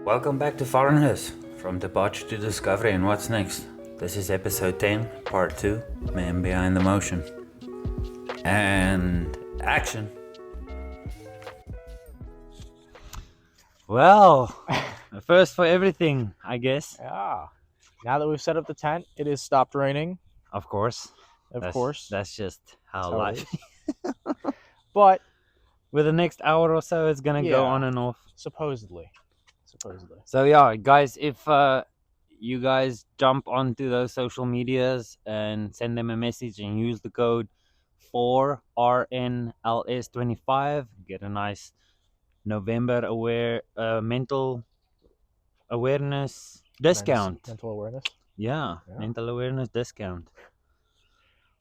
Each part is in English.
Welcome back to Foreigners, from departure to discovery and what's next. This is episode 10, part 2, Man Behind the Motion. And action. Well, first for everything, I guess. Yeah. Now that we've set up the tent, it has stopped raining. Of course. Of course. That's just how That's how life it is. But with the next hour or so, it's gonna go on and off. supposedly. So yeah, guys, if you guys jump onto those social medias and send them a message and use the code 4RNLS25, get a nice November mental awareness discount. Mental awareness. Yeah, mental awareness discount.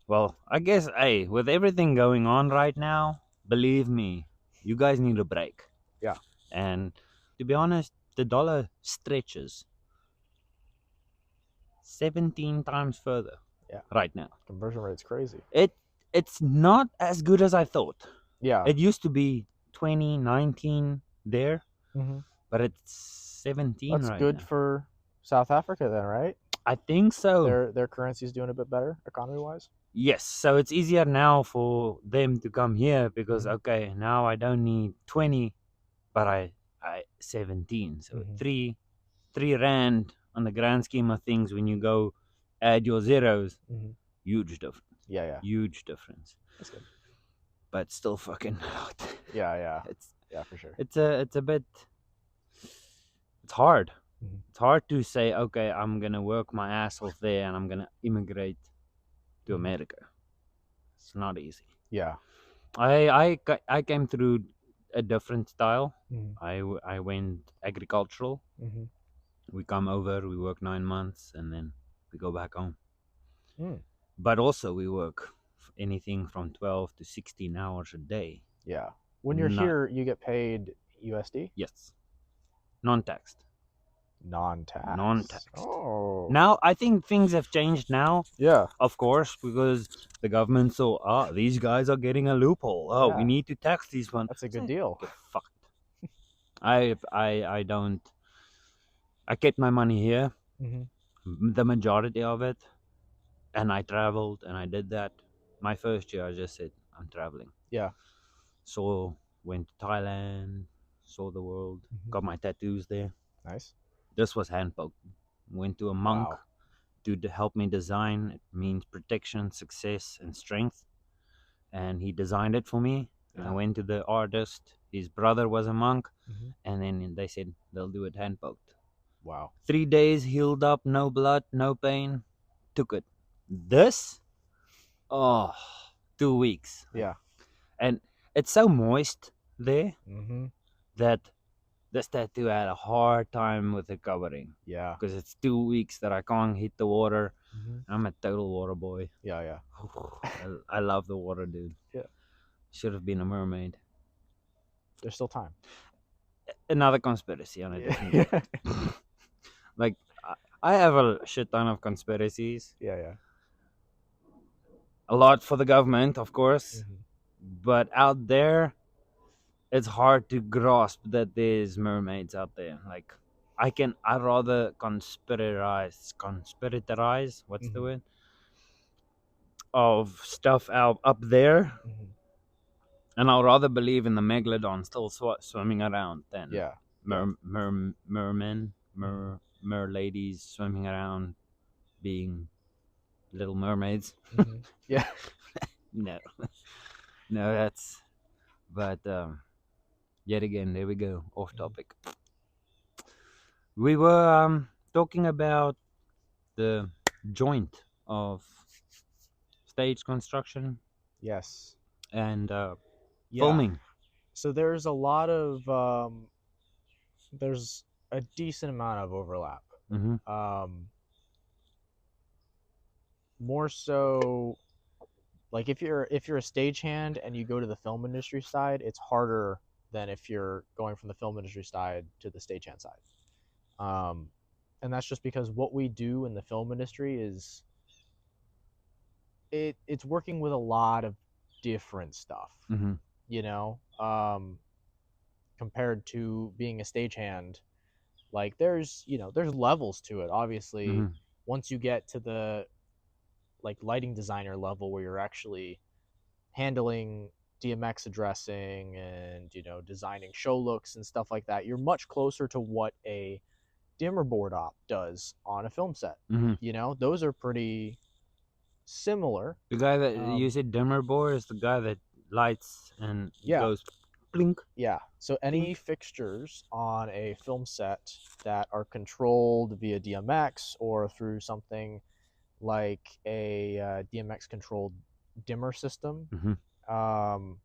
Well, I guess, hey, with everything going on right now, believe me, you guys need a break. Yeah. And to be honest, the dollar stretches 17 times further right now. Conversion rate's crazy. It's not as good as I thought. Yeah. It used to be 20, 19 there, but it's 17 That's right good now. for South Africa then, right? I think so. Their currency's doing a bit better economy-wise. Yes, so it's easier now for them to come here because, okay, now I don't need 20, but I 17. So 3 rand on the grand scheme of things, when you go add your zeros, huge difference. Yeah. Huge difference. That's good. But still fucking hot. Yeah. For sure. It's a bit. It's hard. Mm-hmm. It's hard to say, okay, I'm gonna work my ass off there and I'm gonna immigrate to America. It's not easy. Yeah. I came through a different style. I went agricultural. We come over, we work 9 months, and then we go back home. But also we work anything from 12 to 16 hours a day. Yeah. When you're here, you get paid USD? Yes. Non-taxed. Non-taxed. Oh. Now, I think things have changed now. Yeah. Of course, because the government saw, these guys are getting a loophole. We need to tax these ones. That's a good deal. Get fucked. I kept my money here, the majority of it, and I traveled and I did that. My first year, I just said, I'm traveling. Yeah. So, went to Thailand, saw the world, got my tattoos there. Nice. This was hand-poked. Went to a monk to help me design. It means protection, success, and strength. And he designed it for me. Yeah. I went to the artist. His brother was a monk. And then they said they'll do it hand-poked. Wow. 3 days, healed up, no blood, no pain. Took it. This? 2 weeks. Yeah. And it's so moist there that this tattoo had a hard time with recovering. Yeah. Because it's 2 weeks that I can't hit the water. I'm a total water boy. Yeah. I love the water, dude. Yeah. Should have been a mermaid. There's still time. Another conspiracy on a different day. Like, I have a shit ton of conspiracies. Yeah. A lot for the government, of course. But out there, it's hard to grasp that there's mermaids out there. Like, I'd rather conspiratorize, what's the word? Of stuff up there. And I'd rather believe in the megalodon still swimming around than mermen, ladies swimming around being little mermaids. Yeah. No, that's, but yet again, there we go, off topic. We were talking about the joint of stage construction. Yes. And filming. So there's a lot of there's a decent amount of overlap. More so, like if you're a stagehand and you go to the film industry side, it's harder than if you're going from the film industry side to the stagehand side. And that's just because what we do in the film industry is it's working with a lot of different stuff. You know, compared to being a stagehand, Like there's levels to it. Obviously, Mm-hmm. once you get to the like lighting designer level where you're actually handling DMX addressing and designing show looks and stuff like that, you're much closer to what a dimmer board op does on a film set. Mm-hmm. Those are pretty similar. The guy that you Um, said dimmer board is the guy that lights and it yeah, goes blink, yeah. So any blink. fixtures on a film set that are controlled via DMX or through something like a DMX controlled dimmer system Mm-hmm. um,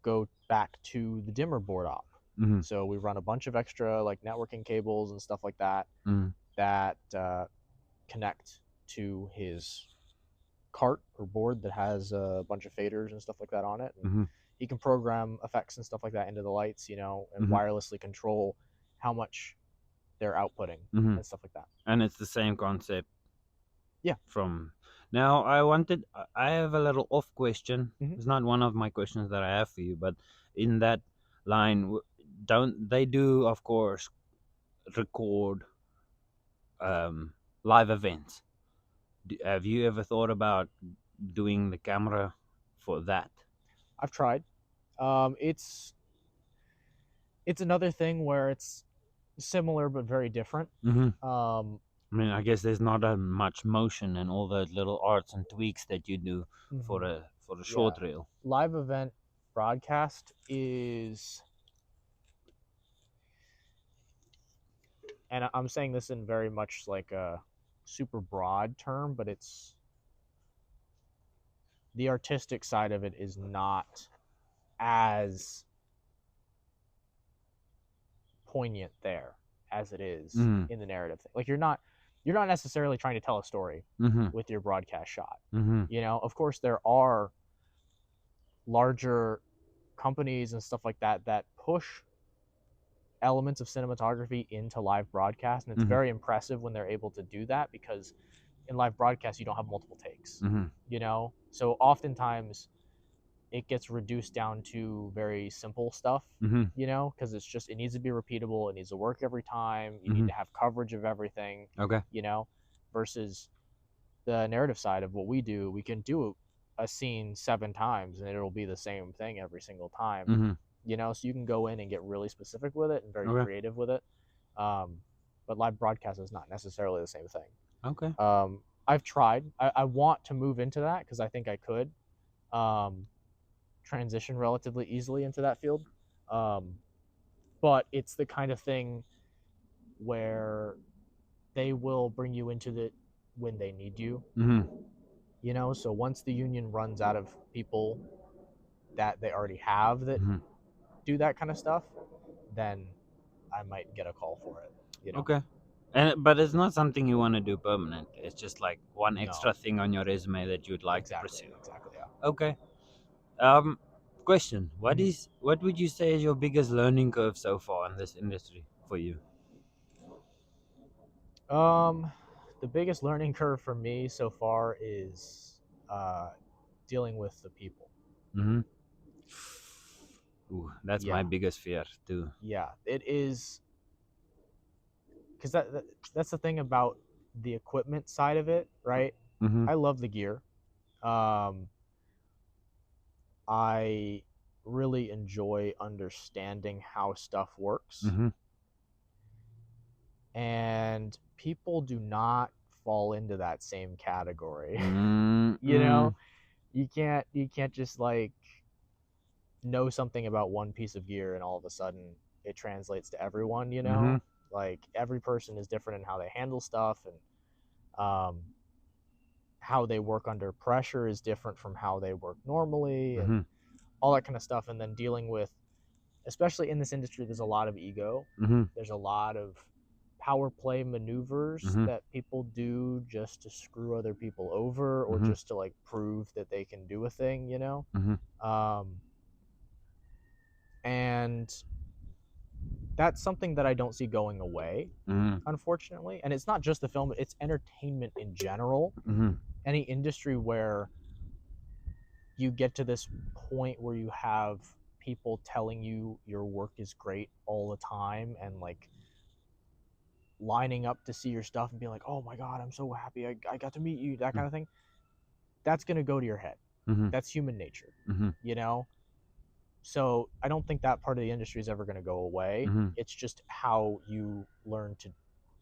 go back to the dimmer board op. Mm-hmm. So we run a bunch of extra like networking cables and stuff like that Mm-hmm. that connect to his cart or board that has a bunch of faders and stuff like that on it. And Mm-hmm. he can program effects and stuff like that into the lights, and Mm-hmm. wirelessly control how much they're outputting Mm-hmm. and stuff like that. And it's the same concept Yeah. from now. I have a little off question. Mm-hmm. It's not one of my questions that I have for you, but in that line, don't they do, of course, record um, live events? Have you ever thought about doing the camera for that? I've tried. It's another thing where it's similar but very different. Mm-hmm. Um, I mean, I guess there's not much motion and all the little arts and tweaks that you do mhm. for a Yeah, short reel. live event broadcast is, and I'm saying this in very much like a super broad term, but it's the artistic side of it is not as poignant there as it is Mm-hmm. in the narrative thing. Like you're not necessarily trying to tell a story Mm-hmm. with your broadcast shot. Mm-hmm. Of course there are larger companies and stuff like that that push elements of cinematography into live broadcast, and it's Mm-hmm. very impressive when they're able to do that, because in live broadcast you don't have multiple takes. Mm-hmm. So oftentimes it gets reduced down to very simple stuff, Mm-hmm. because it needs to be repeatable, it needs to work every time, you Mm-hmm. need to have coverage of everything, Okay. Versus the narrative side of what we do, we can do a scene 7 times and it'll be the same thing every single time. Mm-hmm. So you can go in and get really specific with it and very Okay. creative with it. But live broadcast is not necessarily the same thing. Okay. I've tried. I want to move into that because I think I could transition relatively easily into that field. But it's the kind of thing where they will bring you into it when they need you. Mm-hmm. So once the union runs out of people that they already have that Mm-hmm. do that kind of stuff, then I might get a call for it. Okay. But it's not something you want to do permanent. It's just like one No, extra thing on your resume that you'd like to exactly, pursue. exactly, yeah. Okay. Um, question: Mhm. what would you say is your biggest learning curve so far in this industry for you? The biggest learning curve for me so far is dealing with the people. Mm-hmm. Ooh, that's Yeah, my biggest fear too. yeah, it is, because that's the thing about the equipment side of it, right? Mm-hmm. I love the gear. Um, I really enjoy understanding how stuff works, Mm-hmm. and people do not fall into that same category. you Mm-hmm. know, you can't just like know something about one piece of gear and all of a sudden it translates to everyone. Mm-hmm. Like every person is different in how they handle stuff, and how they work under pressure is different from how they work normally, and Mm-hmm. all that kind of stuff. And then dealing with, especially in this industry, there's a lot of ego, Mm-hmm. there's a lot of power play maneuvers Mm-hmm. that people do just to screw other people over, or Mm-hmm. just to like prove that they can do a thing. Mm-hmm. And that's something that I don't see going away, Mm-hmm. unfortunately. And it's not just the film, it's entertainment in general. Mm-hmm. Any industry where you get to this point where you have people telling you your work is great all the time, and like lining up to see your stuff and being like, oh my God, I'm so happy I got to meet you, that kind of thing. That's going to go to your head. That's human nature, you know? So I don't think that part of the industry is ever going to go away. It's just how you learn to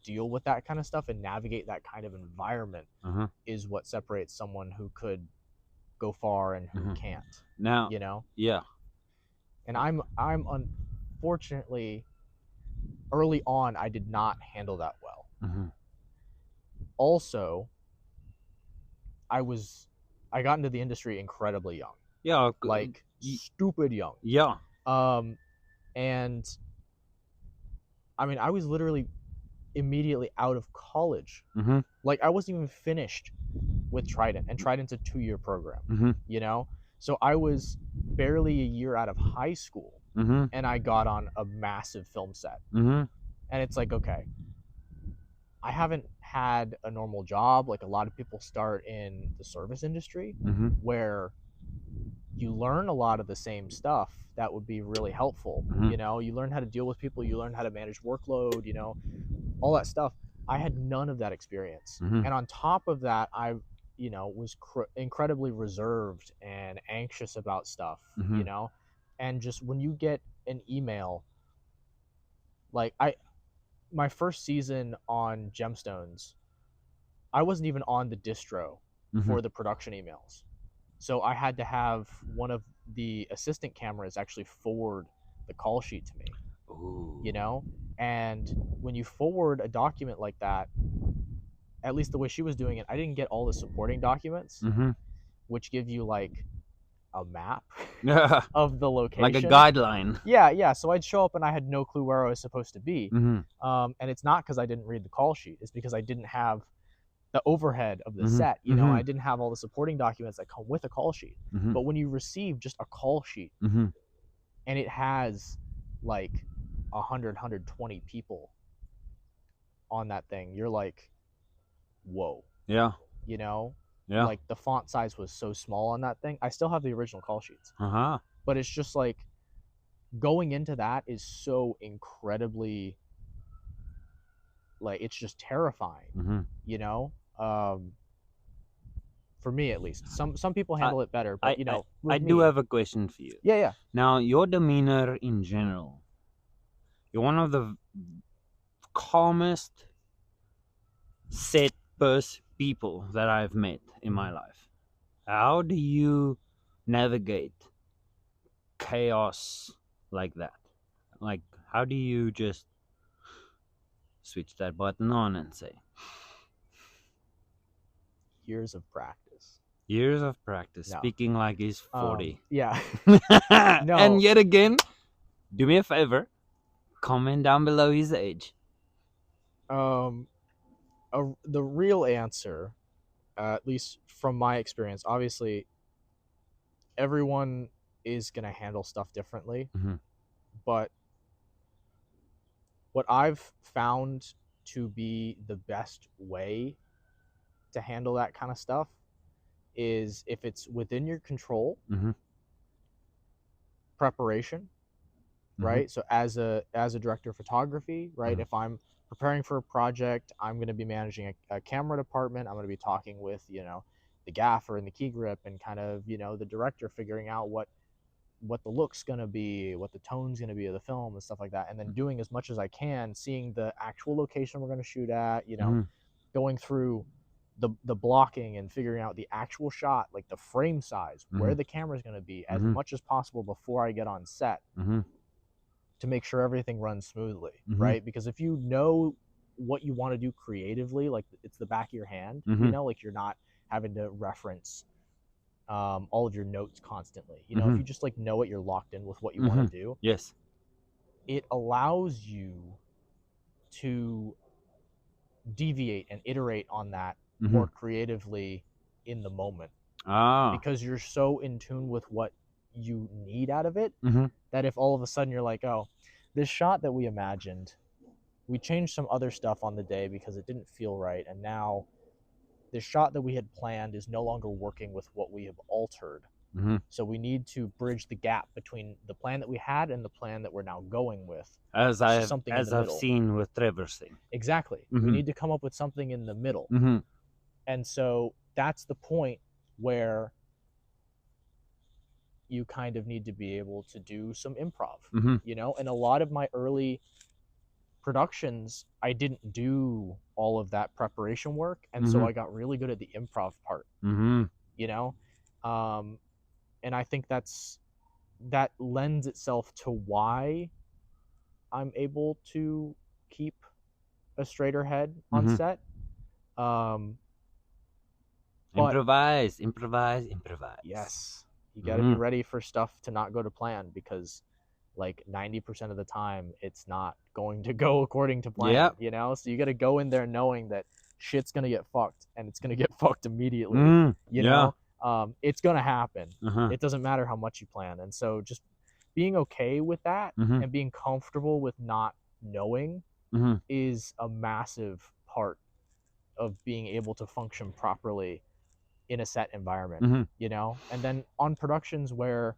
deal with that kind of stuff and navigate that kind of environment is what separates someone who could go far and who can't. Now, you know? Yeah. And I'm unfortunately, early on, I did not handle that well. Also, I got into the industry incredibly young. Yeah. Like stupid young. Yeah. And I mean, I was literally immediately out of college. Like I wasn't even finished with Trident, and Trident's a 2-year program, you know? So I was barely a year out of high school, and I got on a massive film set. And it's like, okay, I haven't had a normal job. Like a lot of people start in the service industry where you learn a lot of the same stuff that would be really helpful. You know, you learn how to deal with people, you learn how to manage workload, you know, all that stuff. I had none of that experience. And on top of that, I, you know, was incredibly reserved and anxious about stuff, you know? And just when you get an email, like my first season on Gemstones, I wasn't even on the distro for the production emails. So I had to have one of the assistant cameras actually forward the call sheet to me. Ooh. You know? And when you forward a document like that, at least the way she was doing it, I didn't get all the supporting documents, which give you like a map of the location. Like a guideline. Yeah. So I'd show up and I had no clue where I was supposed to be. And it's not because I didn't read the call sheet. It's because I didn't have the overhead of the set. You know, I didn't have all the supporting documents that come with a call sheet. But when you receive just a call sheet and it has like 120 people on that thing, you're like, whoa. Yeah. You know? Yeah. Like the font size was so small on that thing. I still have the original call sheets. But it's just like going into that is so incredibly, like, it's just terrifying. You know? For me at least. Some people handle it better, but you know, I do have a question for you. Yeah. Now, your demeanor in general, you're one of the calmest set people that I've met in my life. How do you navigate chaos like that? Like, how do you just switch that button on and say? Years of practice. Years of practice. No. Speaking like he's 40. Yeah. No. And yet again, do me a favor, comment down below his age. The real answer, at least from my experience, obviously everyone is going to handle stuff differently, but what I've found to be the best way to handle that kind of stuff is if it's within your control, preparation, right? So as a director of photography, right, if I'm preparing for a project, I'm going to be managing a camera department. I'm going to be talking with, you know, the gaffer and the key grip and kind of, you know, the director figuring out what the look's going to be, what the tone's going to be of the film and stuff like that. And then doing as much as I can, seeing the actual location we're going to shoot at, you know, going through the blocking and figuring out the actual shot, like the frame size, where the camera's going to be as much as possible before I get on set. To make sure everything runs smoothly, right? Because if you know what you want to do creatively, like it's the back of your hand, you know, like you're not having to reference all of your notes constantly. You know, if you just like know it, you're locked in with what you want to do. Yes. It allows you to deviate and iterate on that more creatively in the moment. Because you're so in tune with what you need out of it that if all of a sudden you're like, oh, this shot that we imagined, we changed some other stuff on the day because it didn't feel right, and now this shot that we had planned is no longer working with what we have altered. So we need to bridge the gap between the plan that we had and the plan that we're now going with. As something in I've the middle. seen with Trevor's thing. Exactly. We need to come up with something in the middle. And so that's the point where you kind of need to be able to do some improv, you know? And a lot of my early productions, I didn't do all of that preparation work. And so I got really good at the improv part, you know? And I think that lends itself to why I'm able to keep a straighter head on set. Improvise. Yes, you got to be ready for stuff to not go to plan, because like 90% of the time it's not going to go according to plan. You know, so you got to go in there knowing that shit's gonna get fucked, and it's gonna get fucked immediately. You know, it's gonna happen. It doesn't matter how much you plan. And so just being okay with that and being comfortable with not knowing is a massive part of being able to function properly in a set environment, you know? And then on productions where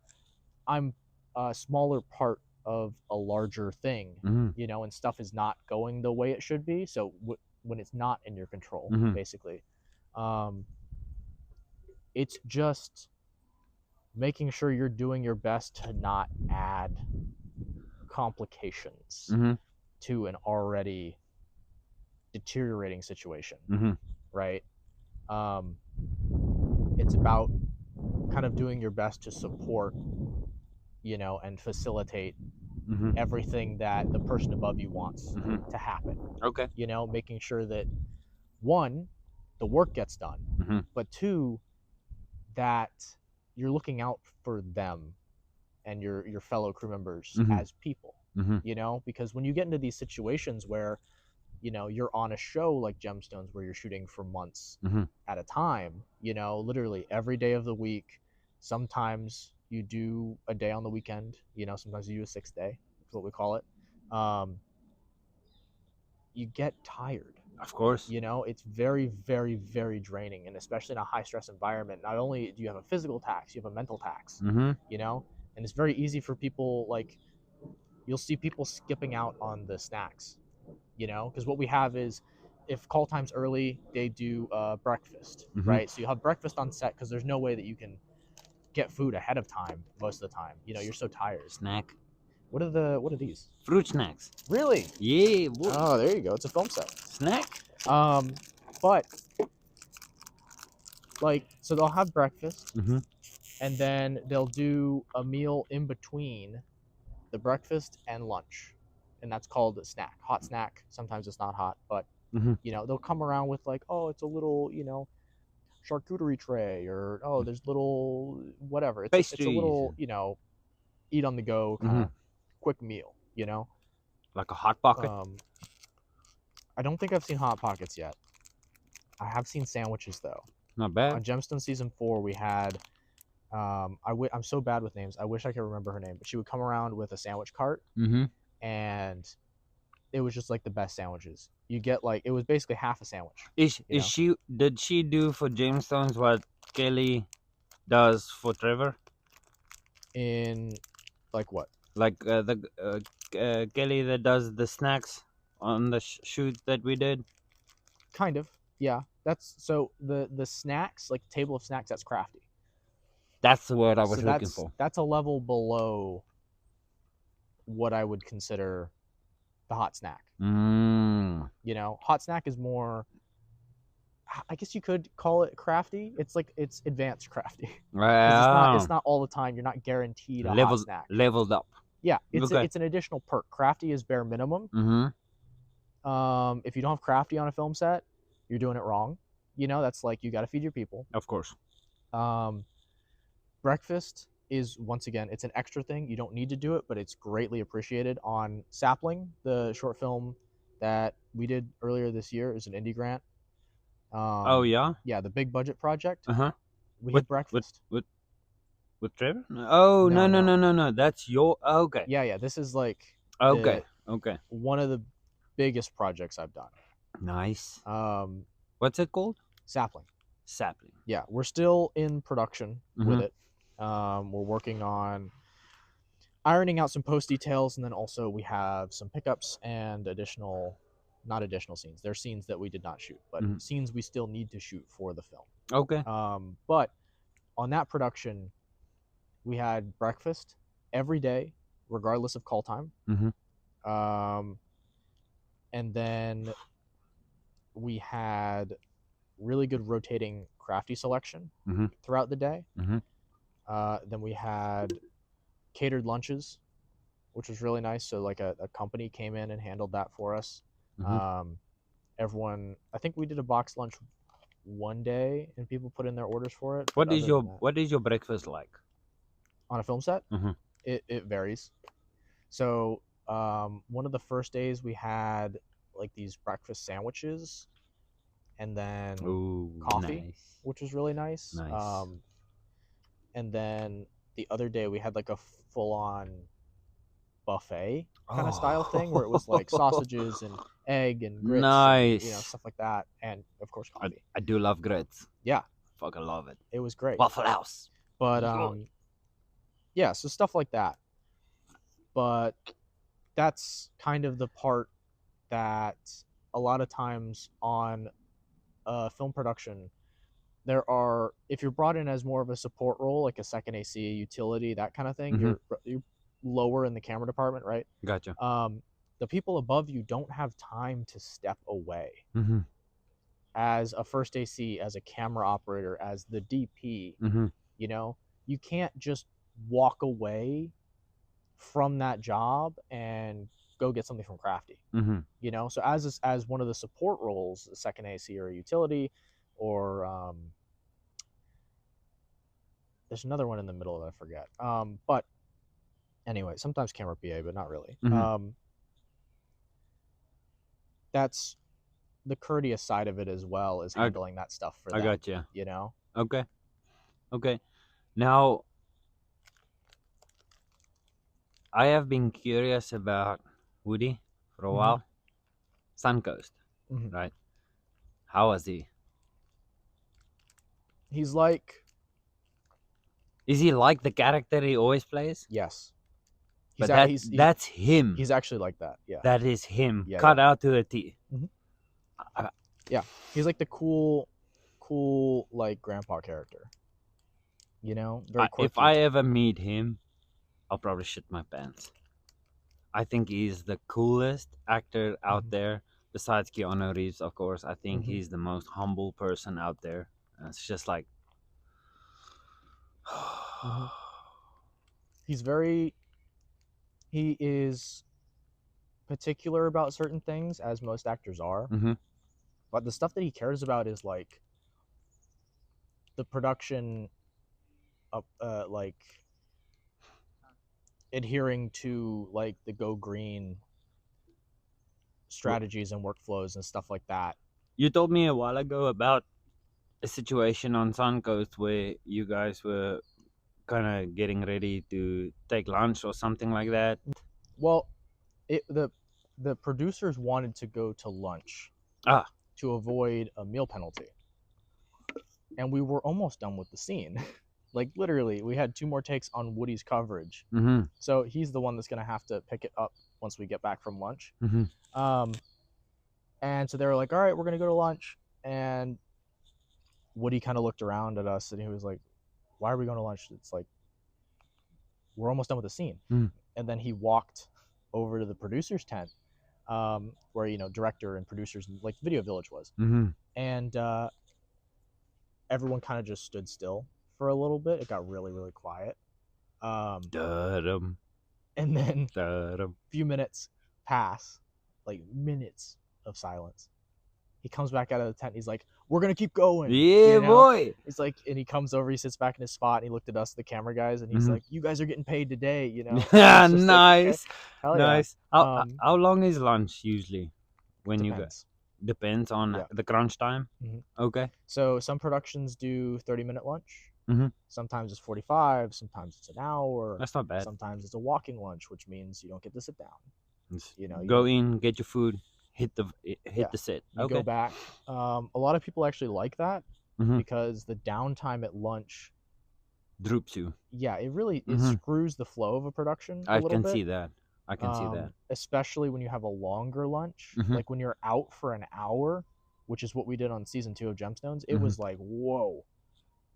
I'm a smaller part of a larger thing, you know, and stuff is not going the way it should be. So when it's not in your control, basically, it's just making sure you're doing your best to not add complications to an already deteriorating situation, right? It's about kind of doing your best to support, you know, and facilitate everything that the person above you wants to happen. Okay. You know, making sure that, one, the work gets done, but two, that you're looking out for them and your fellow crew members as people, you know, because when you get into these situations where, you know, you're on a show like Gemstones where you're shooting for months at a time, you know, literally every day of the week. Sometimes you do a day on the weekend, you know, sometimes you do a 6th day, is what we call it. You get tired. Of course. You know, it's very, very, very draining. And especially in a high stress environment, not only do you have a physical tax, you have a mental tax, you know, and it's very easy for people, like, you'll see people skipping out on the snacks, you know, because what we have is, if call time's early, they do breakfast, right? So you have breakfast on set because there's no way that you can get food ahead of time most of the time. You know, you're so tired. Snack. What are these? Fruit snacks. Really? Yeah. Boy. Oh, there you go. It's a film set. Snack. But like, so they'll have breakfast, and then they'll do a meal in between the breakfast and lunch, and that's called a snack, hot snack. Sometimes it's not hot, but you know, they'll come around with like, oh, it's a little, you know, charcuterie tray, or oh, there's little whatever. It's a little, you know, eat on the go kind of quick meal, you know, like a hot pocket. I don't think I've seen hot pockets yet. I have seen sandwiches though. Not bad. On Gemstone season 4, we had I'm so bad with names. I wish I could remember her name, but she would come around with a sandwich cart, and it was just like the best sandwiches. You get like, it was basically half a sandwich. Did she do for Jamestones what Kelly does for Trevor? In like what? Like Kelly that does the snacks on the shoot that we did. Kind of, yeah. That's so the snacks, like the table of snacks, that's crafty. That's the word I was looking for. That's a level below what I would consider the hot snack. You know, hot snack is more, I guess you could call it crafty. It's like, it's advanced crafty. Wow. It's not all the time. You're not guaranteed a hot snack. Leveled up. Yeah, it's an additional perk. Crafty is bare minimum. If you don't have crafty on a film set, you're doing it wrong. You know, that's like, you got to feed your people. Of course. Breakfast is, once again, it's an extra thing. You don't need to do it, but it's greatly appreciated. On Sapling, the short film that we did earlier this year, is an indie grant. Oh yeah. Yeah, the big budget project. We had breakfast with Trevor. Oh no. That's your okay. Yeah. This is like okay. One of the biggest projects I've done. Nice. What's it called? Sapling. Sapling. Yeah, we're still in production with it. We're working on ironing out some post details, and then also we have some pickups and not additional scenes. They're scenes that we did not shoot, but scenes we still need to shoot for the film. Okay. But on that production, we had breakfast every day, regardless of call time. And then we had really good rotating crafty selection throughout the day. Then we had catered lunches, which was really nice. So like a company came in and handled that for us. Everyone, I think we did a box lunch one day and people put in their orders for it. What is your breakfast like on a film set? It varies. So one of the first days we had like these breakfast sandwiches and then coffee, which was really nice. And then the other day we had like a full-on buffet kind of style thing where it was like sausages and egg and grits and, stuff like that, and of course coffee. I do love grits. Yeah, fucking love it. It was great. Waffle House. But yeah, so stuff like that. But that's kind of the part that a lot of times on film production, if you're brought in as more of a support role, like a second AC, utility, that kind of thing, you're lower in the camera department, right? Gotcha. The people above you don't have time to step away. As a first AC, as a camera operator, as the DP, you can't just walk away from that job and go get something from Crafty. So as one of the support roles, a second AC or a utility, or there's another one in the middle that I forget. But anyway, sometimes camera PA, but not really. That's the courteous side of it as well, is handling that stuff for them. I got you. Okay. Now, I have been curious about Woody for a while. Suncoast, right? How was he? He's like... Is he like the character he always plays? Yes. That's him. He's actually like that, yeah. That is him, cut out to a T. Yeah, he's like the cool, like, grandpa character. Very quirky. If I ever meet him, I'll probably shit my pants. I think he's the coolest actor out there, besides Keanu Reeves, of course. I think he's the most humble person out there. And it's just like... He is particular about certain things, as most actors are. But the stuff that he cares about is like the production of like adhering to like the go green strategies and workflows and stuff like that. You told me a while ago about a situation on Suncoast where you guys were kind of getting ready to take lunch or something like that. Well, the producers wanted to go to lunch to avoid a meal penalty, and we were almost done with the scene. Like, literally, we had 2 more takes on Woody's coverage. So he's the one that's going to have to pick it up once we get back from lunch. And so they were like, all right, we're going to go to lunch. And Woody kind of looked around at us and he was like, why are we going to lunch? It's like, we're almost done with the scene. And then he walked over to the producer's tent, where, director and producers, like Video Village was. And everyone kind of just stood still for a little bit. It got really, really quiet. And then a few minutes pass, like minutes of silence. He comes back out of the tent. He's like, we're going to keep going. Yeah, boy. He's like, and he comes over, he sits back in his spot, and he looked at us, the camera guys, and he's like, you guys are getting paid today, Yeah, nice. Like, okay. Nice. Yeah. How long is lunch usually when depends. You guys? Depends on the crunch time. Okay. So some productions do 30-minute lunch. Sometimes it's 45. Sometimes it's an hour. That's not bad. Sometimes it's a walking lunch, which means you don't get to sit down. You go in, get your food, hit the set. You go back. A lot of people actually like that because the downtime at lunch droops you. Yeah, it really it Mhm. screws the flow of a production a I little can bit. see that. I can see that. Especially when you have a longer lunch, Mhm. like when you're out for an hour, which is what we did on season 2 of Gemstones. It Mhm. was like, whoa,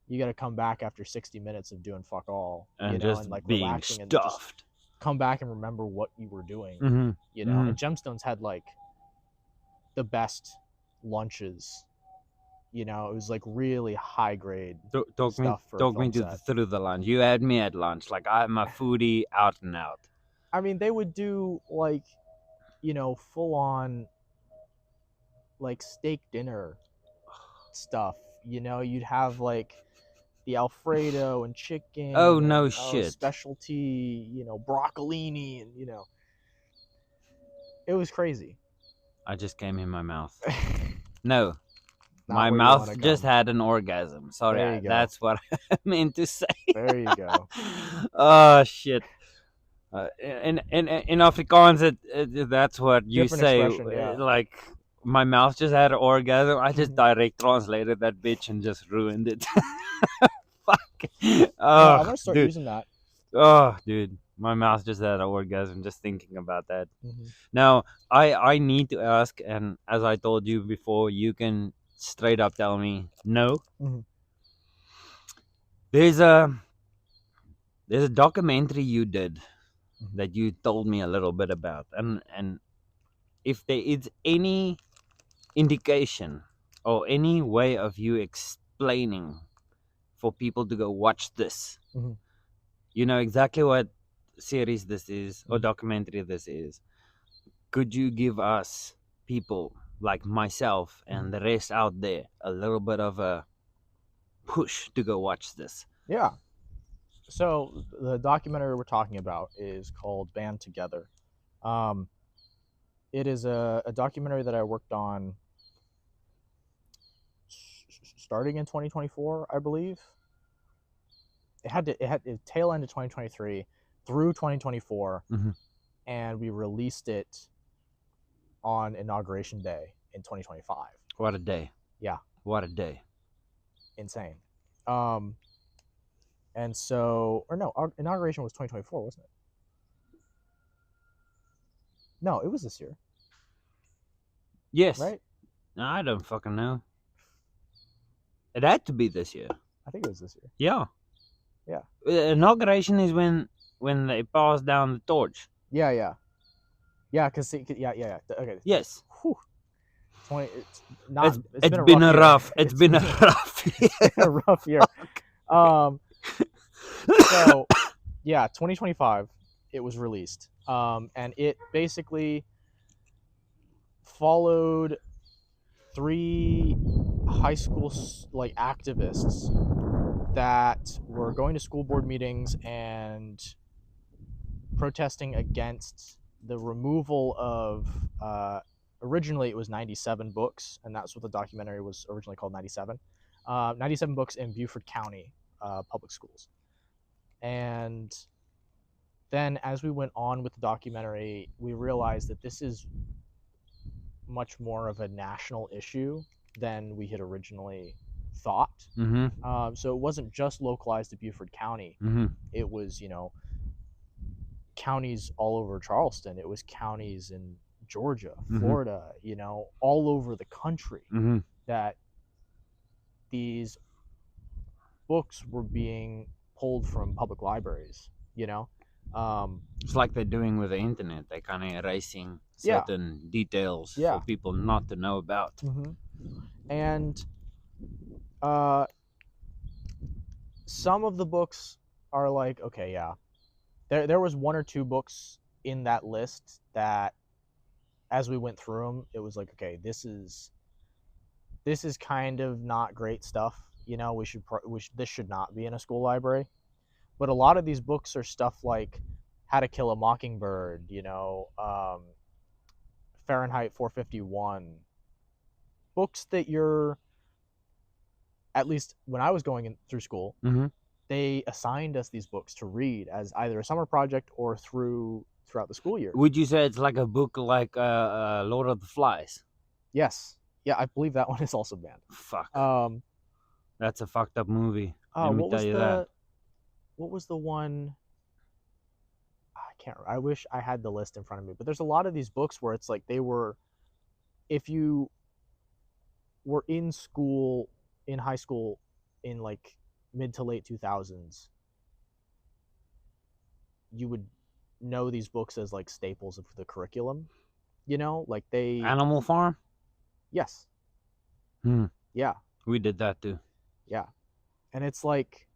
you got to come back after 60 minutes of doing fuck all, And and just like being relaxing and just stuffed. come back and remember what you were doing, Mhm. And Mhm. Gemstones had like the best lunches, it was like really high grade Talk me, stuff for a talk me film to set. through the lunch. You had me at lunch. Like I'm a foodie out and out. I mean, they would do like, full on like steak dinner stuff. You'd have like the Alfredo and Oh chicken no and shit! specialty, broccolini, and it was crazy. I just came in my mouth. No, Not my where you want mouth to just come. had an orgasm. Sorry, There you go. that's what I meant to say. There you go. Oh shit! In Afrikaans, that's what you Different say. expression, yeah. Like my mouth just had an orgasm. I just Mhm. direct translated that bitch and just ruined it. Fuck. No, Oh, I'm gonna start dude. using that. Oh, dude. My mouth just had an orgasm just thinking about that. Hmm. Now, I need to ask, and as I told you before, you can straight up tell me no. Hmm. There's a there's a documentary you did Hmm. that you told me a little bit about, and if there is any indication or any way of you explaining for people to go watch this, Hmm. you know exactly what series this is or Hmm. documentary this is. Could you give us people like myself Hmm. and the rest out there a little bit of a push to go watch this? Yeah. So the documentary we're talking about is called Band Together. Um, it is a documentary that I worked on starting in 2024, I believe. It tail end of 2023 through 2024, Mm-hmm. and we released it on inauguration day in 2025. What a day! Yeah, What a day! insane. Um, and so, or no, our inauguration was 2024, wasn't it? No, it was this year, Yes, right? I don't fucking know. It had to be this year. I think it was this year. Yeah, Yeah, inauguration is when they pass down the torch. yeah, yeah, yeah. Yeah. Okay. Yes, 20. It's not. it's It's it's been a been rough a year. rough it's been a rough It's been a rough year. Um. So yeah, 2025. It was released. And it basically followed three high school like activists that were going to school board meetings and protesting against the removal of originally it was 97 books, and that's what the documentary was originally called, 97. 97 books in Beaufort County public schools. And then as we went on with the documentary, we realized that this is much more of a national issue than we had originally thought. Mm-hmm. So it wasn't just localized to Beaufort County. Mm-hmm. It was, counties all over Charleston. It was counties in Georgia, Mm-hmm. Florida, all over the country Mm-hmm. that these books were being pulled from public libraries. It's like they're doing with the internet. They're kind of erasing Yeah, certain details yeah. for people not to know about. Hmm. And uh, some of the books are like, okay, yeah. There was one or two books in that list that, as we went through them, it was like, okay, this is kind of not great stuff. This should not be in a school library. But a lot of these books are stuff like How to Kill a Mockingbird, Fahrenheit 451, books that you're, at least when I was going through school, Mm-hmm. they assigned us these books to read as either a summer project or throughout the school year. Would you say it's like a book like Lord of the Flies? Yes, yeah, I believe that one is also banned. Fuck, Um, that's a fucked up movie. Let me what tell was you that. what was the one? I wish I had the list in front of me, but there's a lot of these books where it's like they were, if you were in school, in high school, in like mid to late 2000s, you would know these books as like staples of the curriculum. You know, like they, Animal Farm. yes, Hmm. yeah, We did that too. yeah, and it's like,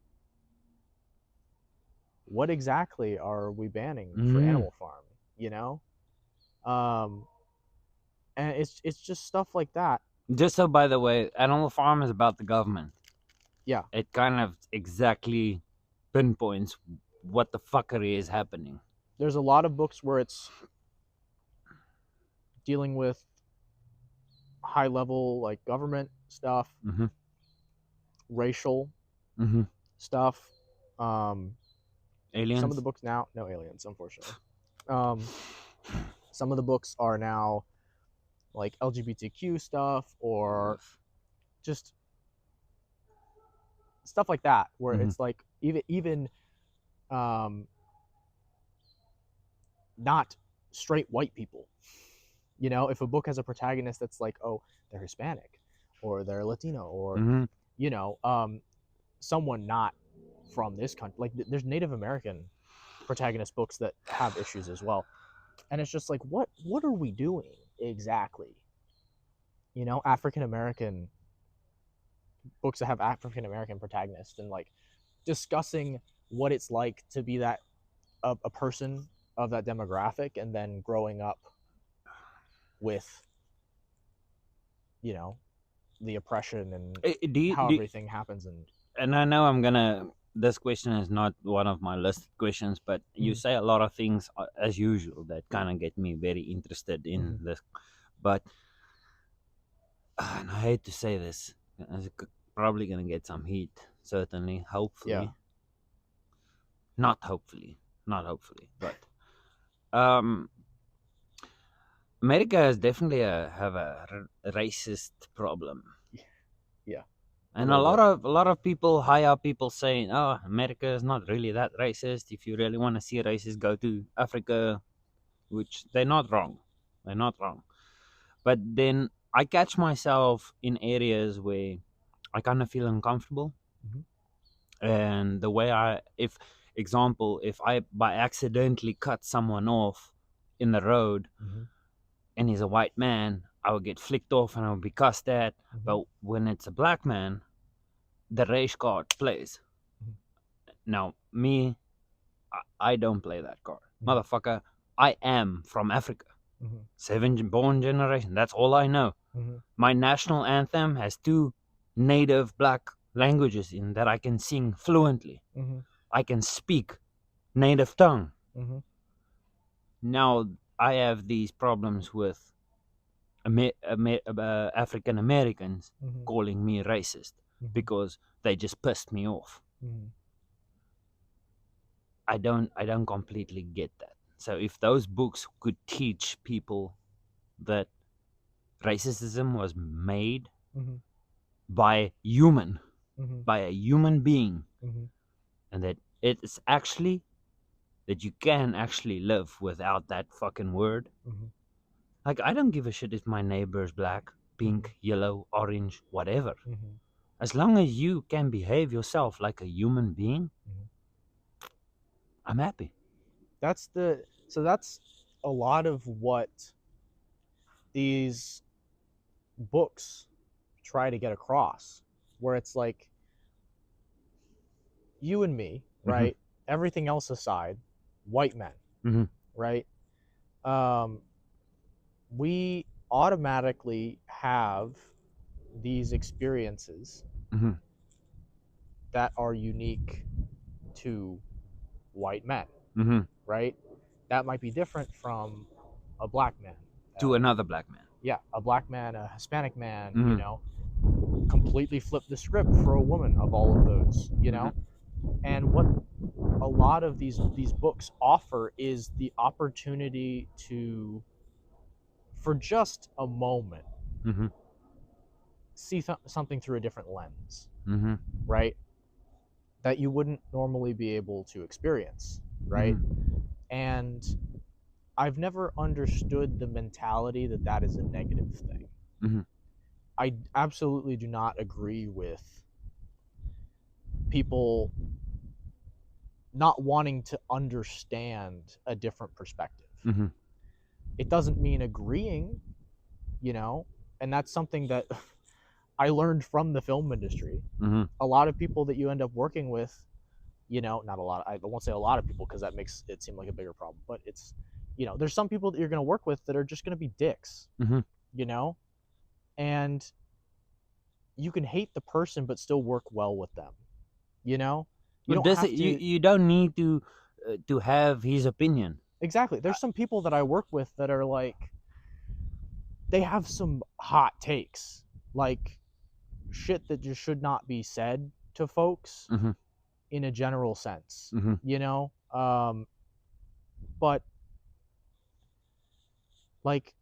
what exactly are we banning for Mm. Animal Farm? You know, um, and it's just stuff like that. Just so, by the way, Animal Farm is about the government. Yeah, It kind of exactly pinpoints what the fuckery is happening. there's a lot of books where it's dealing with high level like government stuff, Mm-hmm. racial Mm-hmm. stuff. Um, some of the Aliens. books now, no aliens, unfortunately. Um, some of the books are now like LGBTQ stuff or just stuff like that, where Mm-hmm. it's like even um, not straight white people. You know, if a book has a protagonist that's like, oh, they're Hispanic, or they're Latino, or Mm-hmm. you know, someone not from this country. Like there's Native American protagonist books that have issues as well, and it's just like, what are we doing exactly? You know, African American books that have African American protagonists and like discussing what it's like to be that a person of that demographic and then growing up with, you know, the oppression and how Do you, everything happens. and I know I'm gonna. This question is not one of my listed questions, but you Mm-hmm. say a lot of things as usual that kind of get me very interested Mm-hmm. in this. But and I hate to say this, I'm probably gonna get some heat. Certainly, Yeah. hopefully, not hopefully, not hopefully, but um, America has definitely have a racist problem. Yeah. A And little bit. a lot of people, high up people, saying, "Oh, America is not really that racist. If you really want to see racists, go to Africa," which they're not wrong. They're not wrong. But then I catch myself in areas where I kind of feel uncomfortable, Mm-hmm. and the way if example, if I by accidentally cut someone off in the road, Mm-hmm. and he's a white man, I would get flicked off and I would be cussed at. Mm-hmm. But when it's a black man, the race card plays. Mm-hmm. Now, me, I don't play that card. Mm-hmm. Motherfucker, I am from Africa. Mm-hmm. Seven born generation, that's all I know. Mm-hmm. My national anthem has two native black languages in that I can sing fluently. Mm-hmm. I can speak native tongue. Mm-hmm. Now, I have these problems with African Americans Mm-hmm. calling me racist Mm-hmm. because they just pissed me off. Mm-hmm. I don't completely get that. So if those books could teach people that racism was made Mm-hmm. by human Mm-hmm. by a human being, Mm-hmm. and that it's actually that you can actually live without that fucking word. Mm-hmm. Like, I don't give a shit if my neighbor's black, pink, yellow, orange, whatever. Mm-hmm. As long as you can behave yourself like a human being, Mm-hmm. I'm happy. That's a lot of what these books try to get across, where it's like, you and me, Mm-hmm. right? Everything else aside, white men, Mm-hmm. right? Um, we automatically have these experiences Mm-hmm. that are unique to white men, Mm-hmm. right? That might be different from a black man. To another black man. Yeah, a black man, a Hispanic man, Mm-hmm. you know, completely flip the script for a woman of all of those, you know? And what a lot of these books offer is the opportunity to, for just a moment, Mm-hmm. see something through a different lens, Mm-hmm. right? that you wouldn't normally be able to experience, right? Mm-hmm. And I've never understood the mentality that that is a negative thing. Mm-hmm. I absolutely do not agree with people not wanting to understand a different perspective. Mm-hmm. It doesn't mean agreeing, you know, and that's something that I learned from the film industry. Mm-hmm. A lot of people that you end up working with, you know, not a lot, I won't say a lot of people because that makes it seem like a bigger problem, but it's, you know, there's some people that you're going to work with that are just going to be dicks, Mm-hmm. you know, and you can hate the person but still work well with them, you know. You Well, don't have to. you don't need to have his opinion. Exactly. There's some people that I work with that are like, they have some hot takes, like shit that just should not be said to folks Mm-hmm. in a general sense, Mm-hmm. you know. But like,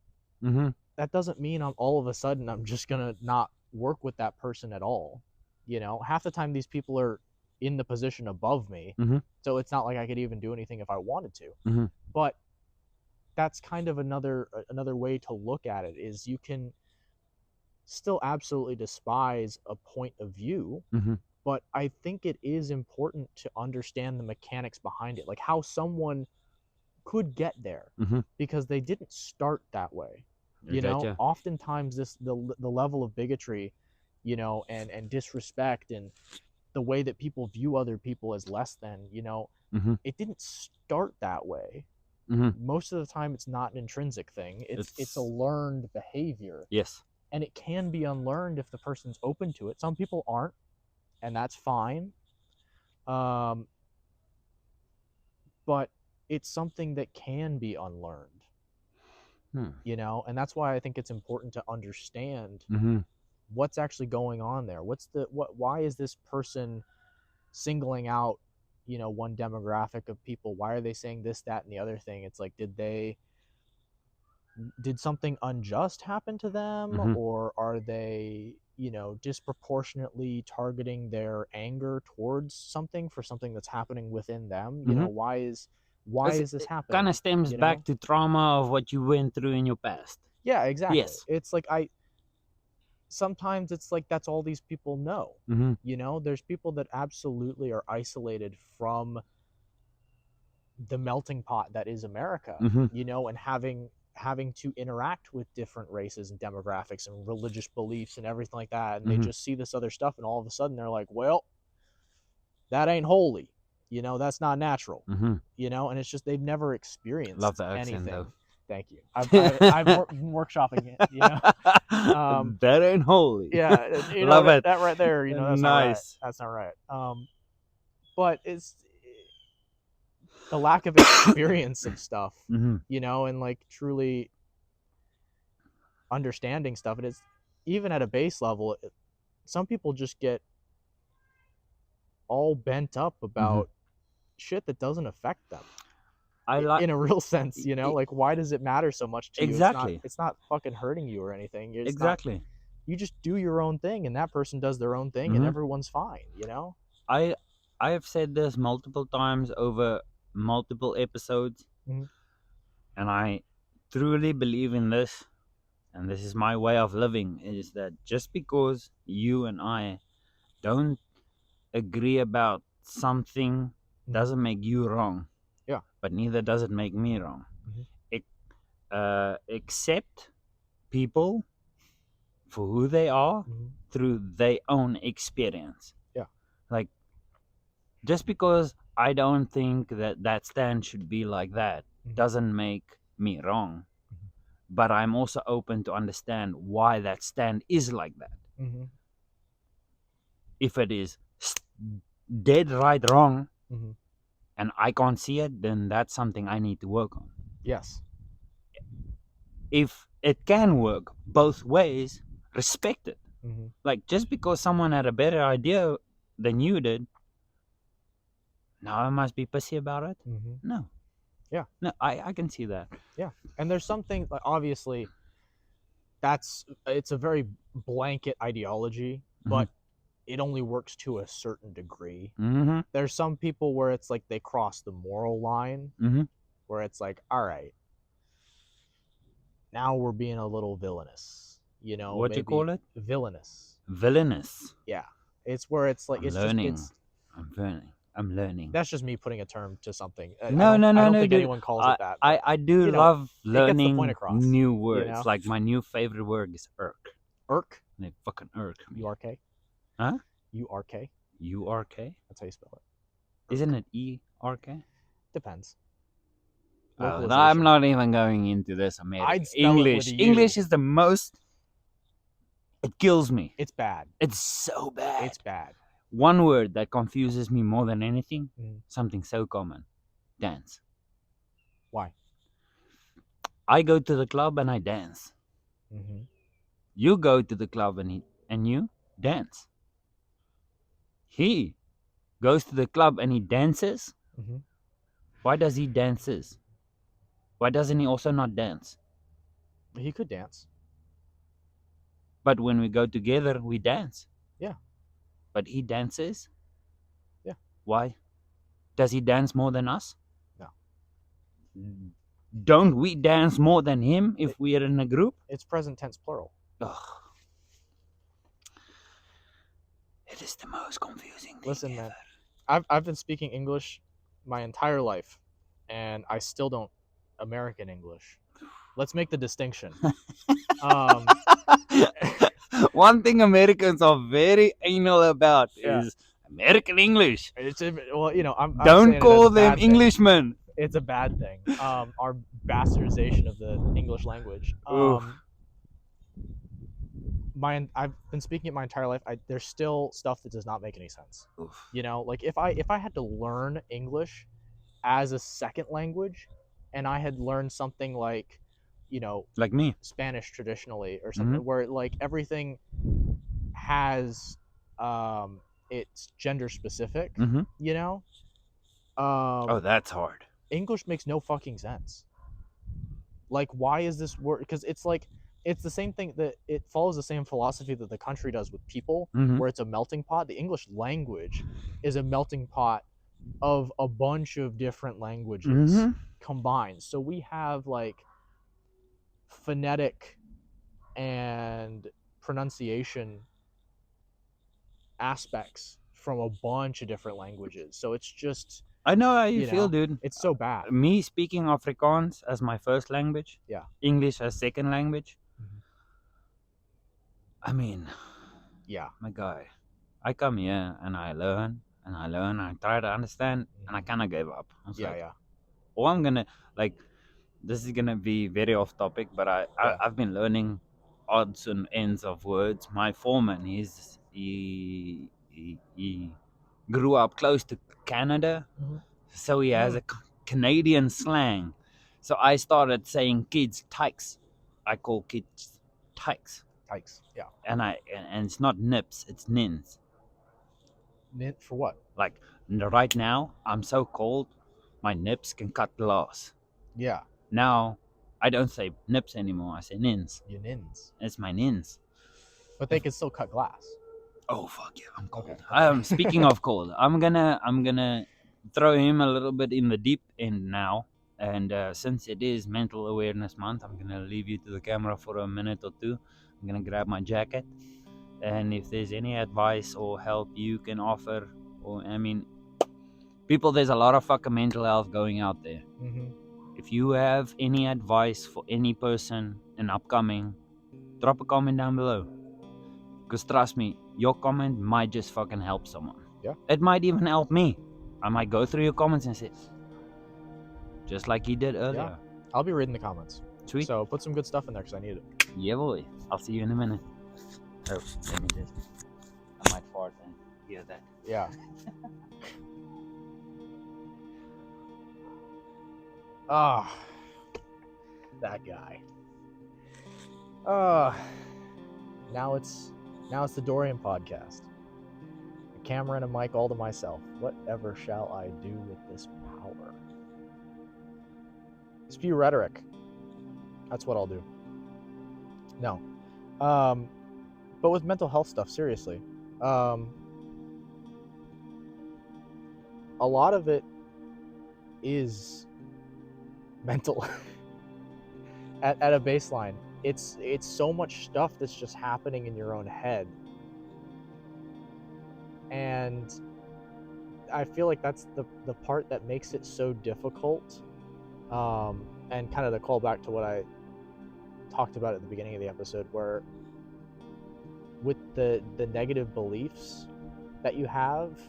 Mm-hmm. that doesn't mean I'm all of a sudden I'm just gonna not work with that person at all. You know, half the time these people are in the position above me, Mm-hmm. so it's not like I could even do anything if I wanted to. Mm-hmm. But that's kind of another way to look at it, is you can still absolutely despise a point of view, Mm-hmm. but I think it is important to understand the mechanics behind it, like how someone could get there, Mm-hmm. because they didn't start that way. I You know, gotcha. oftentimes the level of bigotry, you know, and disrespect, and the way that people view other people as less than, you know, Mm-hmm. it didn't start that way. Mm-hmm. Most of the time it's not an intrinsic thing, it's a learned behavior, Yes. and it can be unlearned if the person's open to it. Some people aren't, and that's fine. um, but it's something that can be unlearned, Hmm. you know, and that's why I think it's important to understand Mm-hmm. what's actually going on there. Why is this person singling out, you know, one demographic of people? Why are they saying this, that, and the other thing? It's like, did something unjust happen to them, Mm-hmm. or are they, you know, disproportionately targeting their anger towards something for something that's happening within them? You Mm-hmm. know, why is this It kind happening, of stems you know? back to trauma of what you went through in your past. Yeah, exactly. Yes. It's like, I sometimes it's like that's all these people know. Mm-hmm. You know, there's people that absolutely are isolated from the melting pot that is America, Mm-hmm. you know, and having to interact with different races and demographics and religious beliefs and everything like that, and they Mm-hmm. just see this other stuff, and all of a sudden they're like, well, that ain't holy, you know, that's not natural, Mm-hmm. you know, and it's just they've never Love experienced the accent anything. though. Thank you. I've been workshopping it, you know. That ain't holy. Yeah, you know, Love it. that right there, you know, that's not right. Nice. That's not right. But it's the lack of experience of stuff, Mm-hmm. you know, and like truly understanding stuff. And it's, even at a base level, some people just get all bent up Mm-hmm. about shit that doesn't affect them I like in a real sense, you know. Like, why does it matter so much to you? exactly. It's not fucking hurting you or anything. It's not. Exactly. You just do your own thing, and that person does their own thing, and Mm-hmm. everyone's fine, you know. I I have said this multiple times over multiple episodes, Mm-hmm. and I truly believe in this, and this is my way of living, is that just because you and I don't agree about something doesn't make you wrong, Yeah. but neither does it make me wrong. Mm-hmm. Accept people for who they are Mm-hmm. through their own experience. Yeah. Like, just because I don't think that that stand should be like that Mm-hmm. doesn't make me wrong. Mm-hmm. But I'm also open to understand why that stand is like that. Mm-hmm. If it is dead right wrong, Mm-hmm. and I can't see it, then that's something I need to work on. Yes. If it can work both ways, respect it. Mm-hmm. Like, just because someone had a better idea than you did, now I must be pissy about it? Mm-hmm. No. Yeah. No, I can see that. Yeah. And there's something, like, obviously it's a very blanket ideology, but it only works to a certain degree. Mm-hmm. There's some people where it's like they cross the moral line, Mm-hmm. where it's like, all right, now we're being a little villainous, you know, What you call it? villainous. Villainous. Yeah, it's where it's like I'm it's learning. just I'm learning. I'm learning. that's just me putting a term to something. I No, don't no, think dude. anyone calls it that, but I do you know, love it gets the point learning across. new You words. know? Like my new favorite word is irk. Irk, They fucking irk me. URK, Huh? URK. URK? That's how you spell it. Isn't it ERK? Depends. No, I'm Localization. not even going into this American I'd spell it with English. a U. English is the most. It kills me. It's bad. It's so bad. It's bad. One word that confuses me more than anything, Mm. something so common. Dance. Why? I go to the club and I dance. Mm-hmm. You go to the club and you dance. He goes to the club and he dances. Mm-hmm. Why does he dances? Why doesn't he also not dance? He could dance. But when we go together, we dance. Yeah. But he dances? Yeah. Why? Does he dance more than us? No. Don't we dance more than him if we are in a group? It's present tense plural. Ugh. It is the most confusing thing. Listen, ever. man, I've been speaking English my entire life, and I still don't American English. Let's make the distinction. One thing Americans are very anal about Yeah. is American English. It's well, you know, I'm Don't saying call it as a them bad thing. Englishmen. It's a bad thing. Our bastardization of the English language. Oof. I've been speaking it my entire life. There's still stuff that does not make any sense. Oof. You know, like if I had to learn English as a second language, and I had learned something like, you know, Like me. Spanish traditionally or something, where like everything has it's gender specific. Mm-hmm. You know. Oh, that's hard. English makes no fucking sense. Like, why is this word? Because it's like it's the same thing that it follows the same philosophy that the country does with people, where it's a melting pot. The English language is a melting pot of a bunch of different languages combined. So we have like phonetic and pronunciation aspects from a bunch of different languages. So it's just I know how you feel, dude. It's so bad. Me speaking Afrikaans as my first language, Yeah. English as second language. Mhm. I mean, Yeah. my guy, I come here and I learn and I learn and I try to understand and I kind of gave up. I was like, oh, I'm gonna like. This is gonna be very off topic, but I've been learning odds and ends of words. My foreman, he grew up close to Canada, so he has a Canadian slang. So I started saying kids tykes. I call kids tykes. Tykes. Yeah. And it's not nips, it's nins. Nint for what? Like right now, I'm so cold, my nips can cut glass. Yeah. Now, I don't say nips anymore. I say nins. Your nins. It's my nins. But they can still cut glass. Oh fuck yeah! I'm cold. Okay. Speaking of cold, I'm gonna throw him a little bit in the deep end now. And since it is Mental Awareness Month, I'm gonna leave you to the camera for a minute or two. I'm gonna grab my jacket, and if there's any advice or help you can offer, or I mean, people, there's a lot of fucking mental health going out there. If you have any advice for any person in upcoming, drop a comment down below. Because trust me, your comment might just fucking help someone. Yeah. It might even help me. I might go through your comments and say, just like you did earlier. Yeah. I'll be reading the comments. Sweet. So put some good stuff in there because I need it. Yeah, boy. I'll see you in a minute. Oh, let me just. I might fart and hear that. Yeah. Ah, that guy. Now it's the Dorian podcast. A camera and a mic all to myself. Whatever shall I do with this power? Spew rhetoric. That's what I'll do. No. But with mental health stuff, seriously, A lot of it is mental at a baseline. It's so much stuff that's just happening in your own head, and I feel like that's the part that makes it so difficult. And kind of the callback to what I talked about at the beginning of the episode, where with the negative beliefs that you have,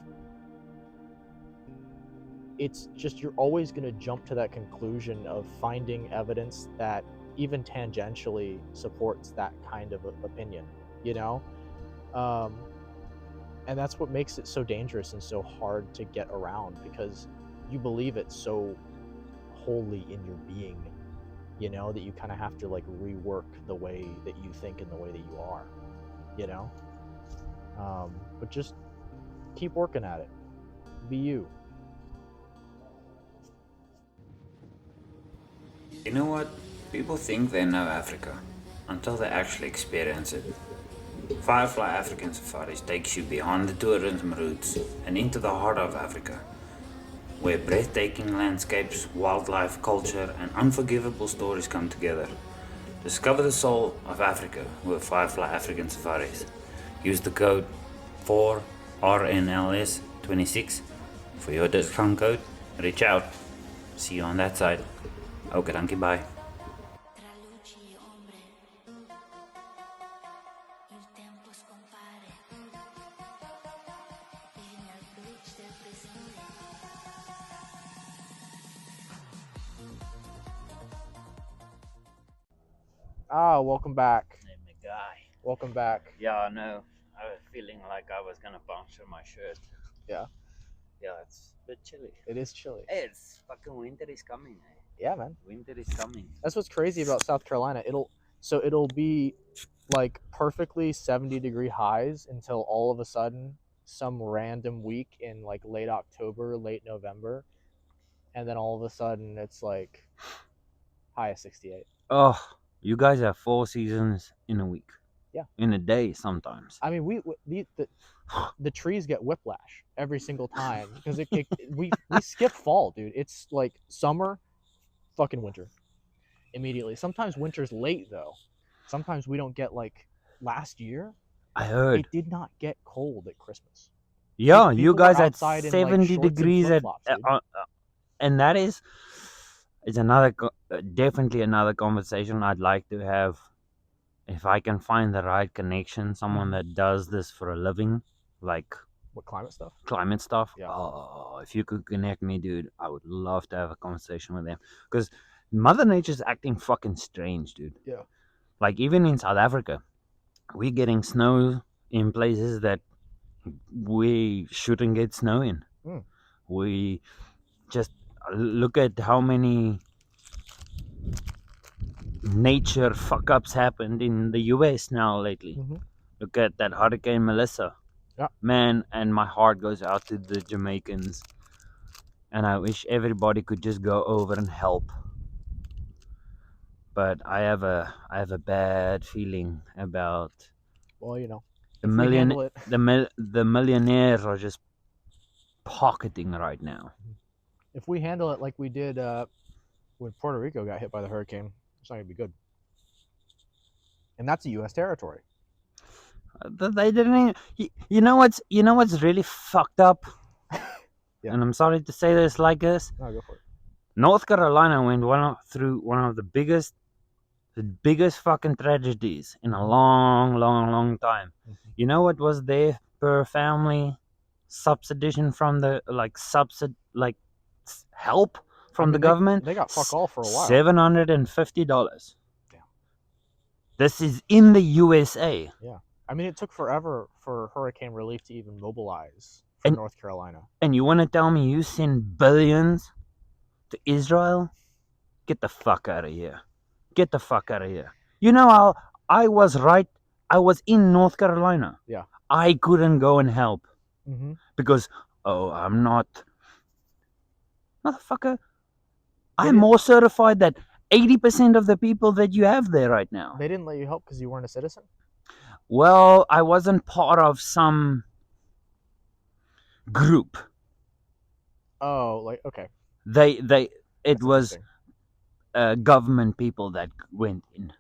it's just you're always going to jump to that conclusion of finding evidence that even tangentially supports that kind of opinion, you know? And that's what makes it so dangerous and so hard to get around, because you believe it so wholly in your being, you know, that you kind of have to like rework the way that you think and the way that you are, you know? But just keep working at it. Be you. You know what? People think they know Africa until they actually experience it. Firefly African Safaris takes you beyond the tourism routes and into the heart of Africa, where breathtaking landscapes, wildlife, culture, and unforgivable stories come together. Discover the soul of Africa with Firefly African Safaris. Use the code 4RNLS26 for your discount code. Reach out. See you on that side. Okay, dankie, bye. Welcome back. Hey, my guy. Welcome back. Yeah, I know. I was feeling like I was gonna puncture my shirt. Yeah. Yeah, it's a bit chilly. It is chilly. Hey, it's fucking winter is coming, eh? Yeah, man. Winter is coming. That's what's crazy about South Carolina. It'll be like perfectly 70-degree highs until all of a sudden some random week in like late October, late November, and then all of a sudden it's like high of 68. Oh, you guys have 4 seasons in a week. Yeah. In a day sometimes. I mean, the trees get whiplash every single time because we skip fall, dude. It's like summer, fucking winter, immediately. Sometimes winter's late though. Sometimes we don't get like last year. I heard It did not get cold at Christmas. Yeah, People you guys were at outside in, 70 like, shorts and degrees at flip-flops, dude. and that is another definitely another conversation I'd like to have. If I can find the right connection, someone that does this for a living, like What, climate stuff? climate stuff. Yeah. Oh, if you could connect me, dude, I would love to have a conversation with them, because Mother Nature's acting fucking strange, dude. Yeah. Like even in South Africa, we're getting snow in places that we shouldn't get snow in. We just look at how many nature fuck ups happened in the US now lately. Look at that Hurricane Melissa. Yeah. Man, and my heart goes out to the Jamaicans, and I wish everybody could just go over and help. But I have a bad feeling about, well, you know, the if we handle it, the millionaires are just pocketing right now. if we handle it like we did when Puerto Rico got hit by the hurricane, it's not gonna be good. And that's a U.S. territory. They didn't. You know what's really fucked up? Yeah. And I'm sorry to say this like this. No, go for it. North Carolina went through one of the biggest fucking tragedies in a long time. You know what was their per family subsidization from the help from the government? They got fuck all for a while. $750. Damn. This is in the USA. Yeah. I mean, it took forever for hurricane relief to even mobilize from North Carolina. And you want to tell me you send billions to Israel? Get the fuck out of here. Get the fuck out of here. You know how I was right? I was in North Carolina. Yeah. I couldn't go and help. Mm-hmm. Because, I'm not... Motherfucker, I'm more certified that 80% of the people that you have there right now. They didn't let you help because you weren't a citizen? Well, I wasn't part of some group. Oh, like okay, They it that's was interesting. government people that went in.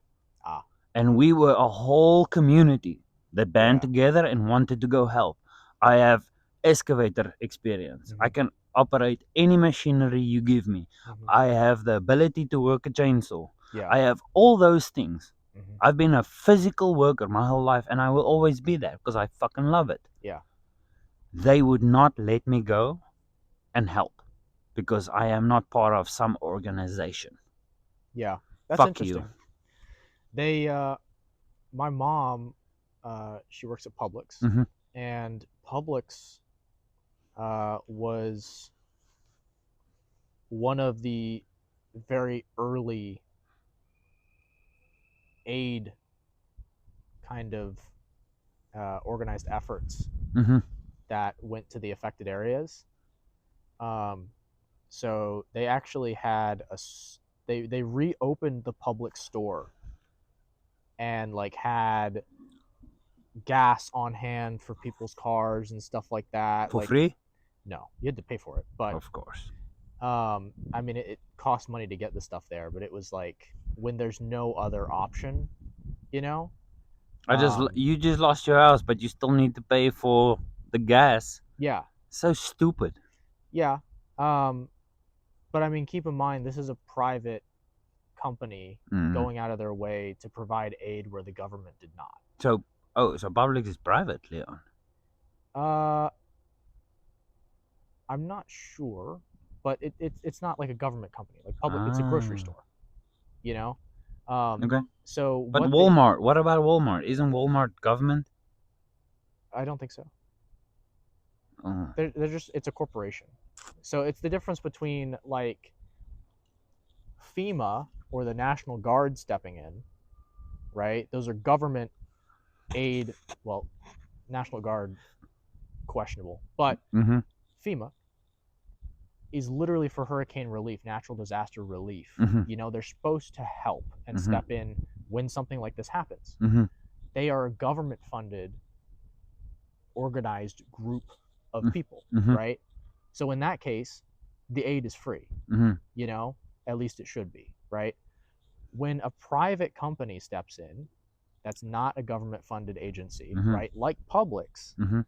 Ah, And we were a whole community that band yeah. together and wanted to go help. I have excavator experience. I Mhm. can operate any machinery you give me. Mhm. I have the ability to work a chainsaw. Yeah. I have all those things. Mhm. I've been a physical worker my whole life and I will always be that because I fucking love it. Yeah. They would not let me go and help because I am not part of some organization. Yeah. That's Fuck you. interesting. They my mom she works at Publix, Mhm. and Publix was one of the very early aid kind of organized efforts Mhm. that went to the affected areas. Um, so they actually had they reopened the Publix store and like had gas on hand for people's cars and stuff like that. For Like, free? no, you had to pay for it, but Of course. I mean, it cost money to get the stuff there, but it was like when there's no other option, you know. You just lost your house, but you still need to pay for the gas. Yeah, So stupid. yeah. Um, but I mean, keep in mind this is a private company Mm. going out of their way to provide aid where the government did not. So, so Publix is private, Leon. Uh, I'm not sure, but it's not like a government company. Like Public, it's a grocery Ah, store, you know. Um, okay. so But what they, Walmart, what about Walmart? Isn't Walmart government? I don't think so. Oh. They're just it's a corporation. So it's the difference between like FEMA or the National Guard stepping in, right? Those are government aid. Well, National Guard questionable, but Mm-hmm. FEMA is literally for hurricane relief, natural disaster relief. Mm-hmm. You know, they're supposed to help and Mm-hmm. step in when something like this happens. Mm-hmm. They are a government funded, organized group of people, Mm-hmm. right? So in that case, the aid is free, Mm-hmm. you know, at least it should be, right? When a private company steps in, that's not a government funded agency, Mm-hmm. right? Like Publix, Mm-hmm.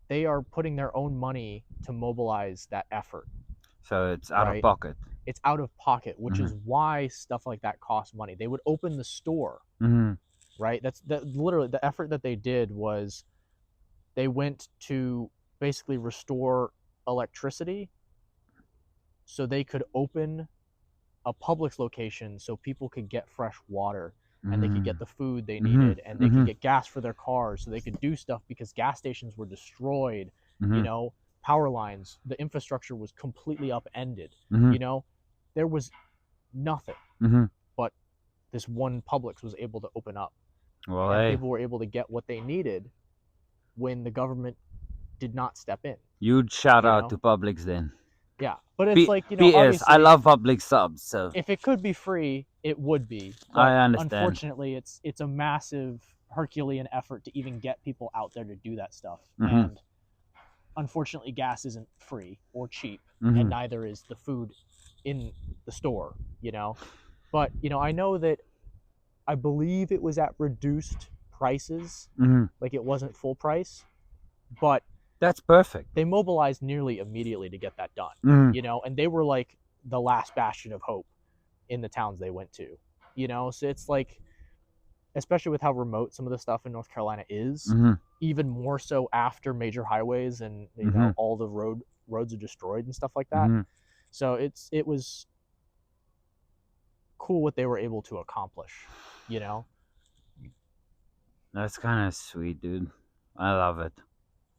they are putting their own money to mobilize that effort, So it's out of right? pocket. It's out of pocket, which Mm-hmm. is why stuff like that costs money. They would open the store, Mm-hmm. right? That's that literally the effort that they did was they went to basically restore electricity so they could open a Publix location so people could get fresh water and they could get the food they Mm-hmm. needed and they could Mm-hmm. get gas for their cars so they could do stuff because gas stations were destroyed, you Mm-hmm. know, power lines, the infrastructure was completely upended, Mm-hmm. you know, there was nothing, Mm-hmm. but this one Publix was able to open up Well, and hey, people were able to get what they needed when the government did not step in, huge shout you out know. to Publix then. Yeah, but it's like, you know, P.S. I obviously love Publix subs, so if it could be free, it would be. I But understand. unfortunately, it's a massive Herculean effort to even get people out there to do that stuff. Mm-hmm. And unfortunately, gas isn't free or cheap, Mm-hmm. and neither is the food in the store, you know. But, you know, I know that I believe it was at reduced prices, Mm-hmm. like it wasn't full price, but That's perfect. they mobilized nearly immediately to get that done, Mm-hmm. you know, and they were like the last bastion of hope in the towns they went to, you know. So it's like, especially with how remote some of the stuff in North Carolina is, Mm-hmm. even more so after major highways and you know all the roads are destroyed and stuff like that. Mm-hmm. So it was cool what they were able to accomplish, you know. That's kind of sweet, dude. I love it.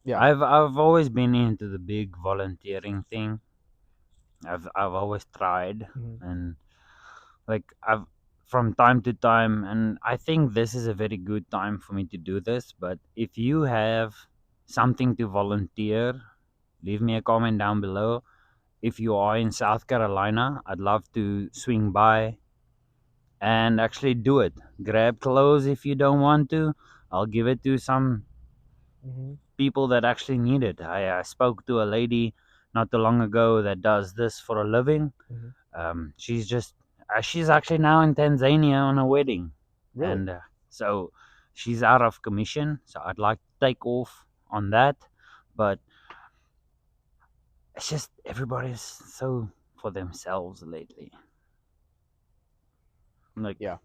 Yeah. I've always been into the big volunteering thing. I've always tried, Mm-hmm. and like I've from time to time, and I think this is a very good time for me to do this. But if you have something to volunteer, leave me a comment down below. If you are in South Carolina, I'd love to swing by and actually do it. Grab clothes if you don't want to. I'll give it to some people that actually need it. I spoke to a lady not too long ago that does this for a living. She's actually now in Tanzania on a wedding. Really? And so she's out of commission, so I'd like to take off on that. But it's just everybody's so for themselves lately. Like, yeah,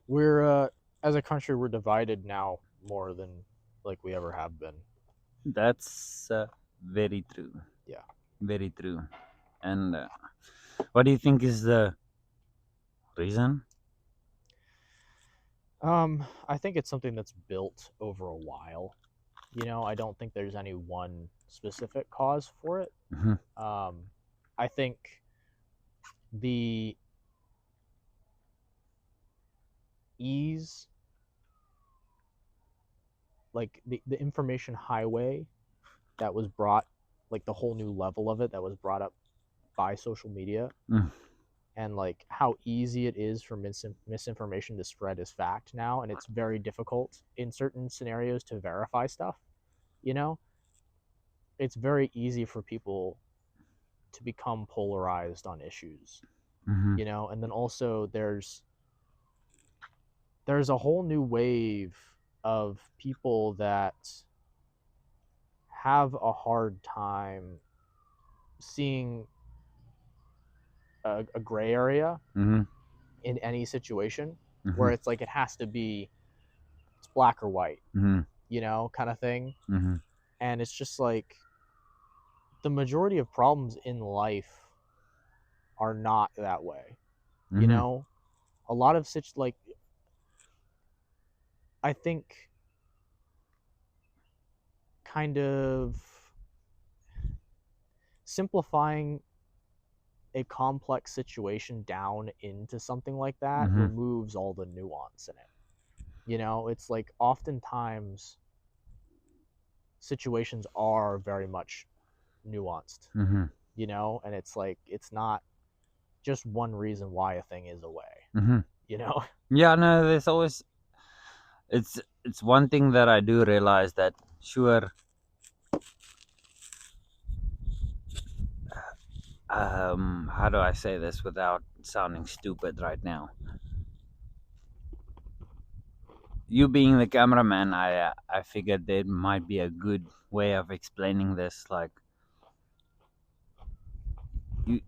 we're as a country, we're divided now more than like we ever have been. That's very true. Yeah, very true. And what do you think is the reason? I think it's something that's built over a while. I don't think there's any one specific cause for it. I think the ease, like the information highway that was brought, like the whole new level of it that was brought up by social media, and like how easy it is for misinformation to spread as fact now, and it's very difficult in certain scenarios to verify stuff. It's very easy for people to become polarized on issues. And then also there's a whole new wave of people that have a hard time seeing a gray area in any situation where it's like it has to be, it's black or white, kind of thing. And it's just like the majority of problems in life are not that way. A lot of like, I think kind of simplifying a complex situation down into something like that removes all the nuance in it. It's like oftentimes situations are very much nuanced, and it's like it's not just one reason why a thing is a way. Yeah, no, there's always it's one thing that I do realize, that sure, how do I say this without sounding stupid right now? You being the cameraman, I figured there might be a good way of explaining this. Like,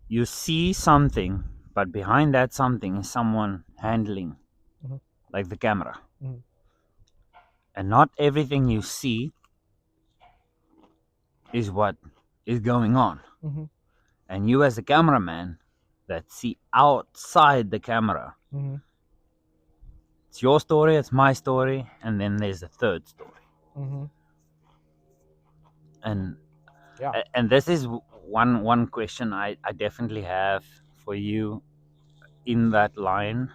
you see something, but behind that something is someone handling, like the camera. And not everything you see is what is going on. And you as a cameraman that see outside the camera, it's your story, it's my story, and then there's a third story. And yeah, and this is one question I definitely have for you in that line.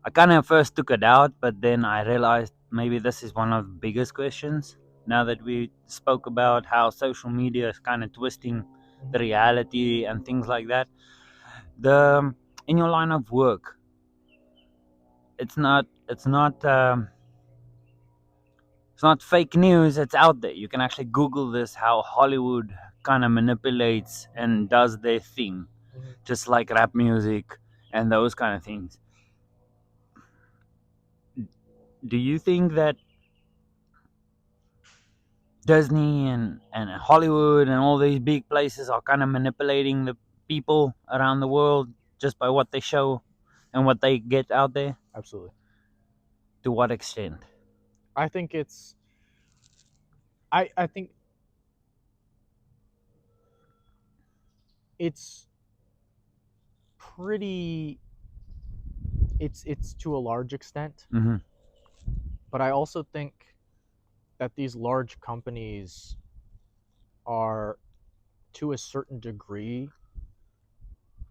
I kind of first took it out, but then I realized maybe this is one of the biggest questions. Now that we spoke about how social media is kind of twisting the reality and things like that, in your line of work, it's not fake news. It's out there. You can actually Google this, how Hollywood kind of manipulates and does their thing, just like rap music and those kind of things. Do you think that Disney and Hollywood and all these big places are kind of manipulating the people around the world just by what they show and what they get out there? Absolutely. To what extent? I think it's I think it's pretty, it's to a large extent. But I also think that these large companies are, to a certain degree,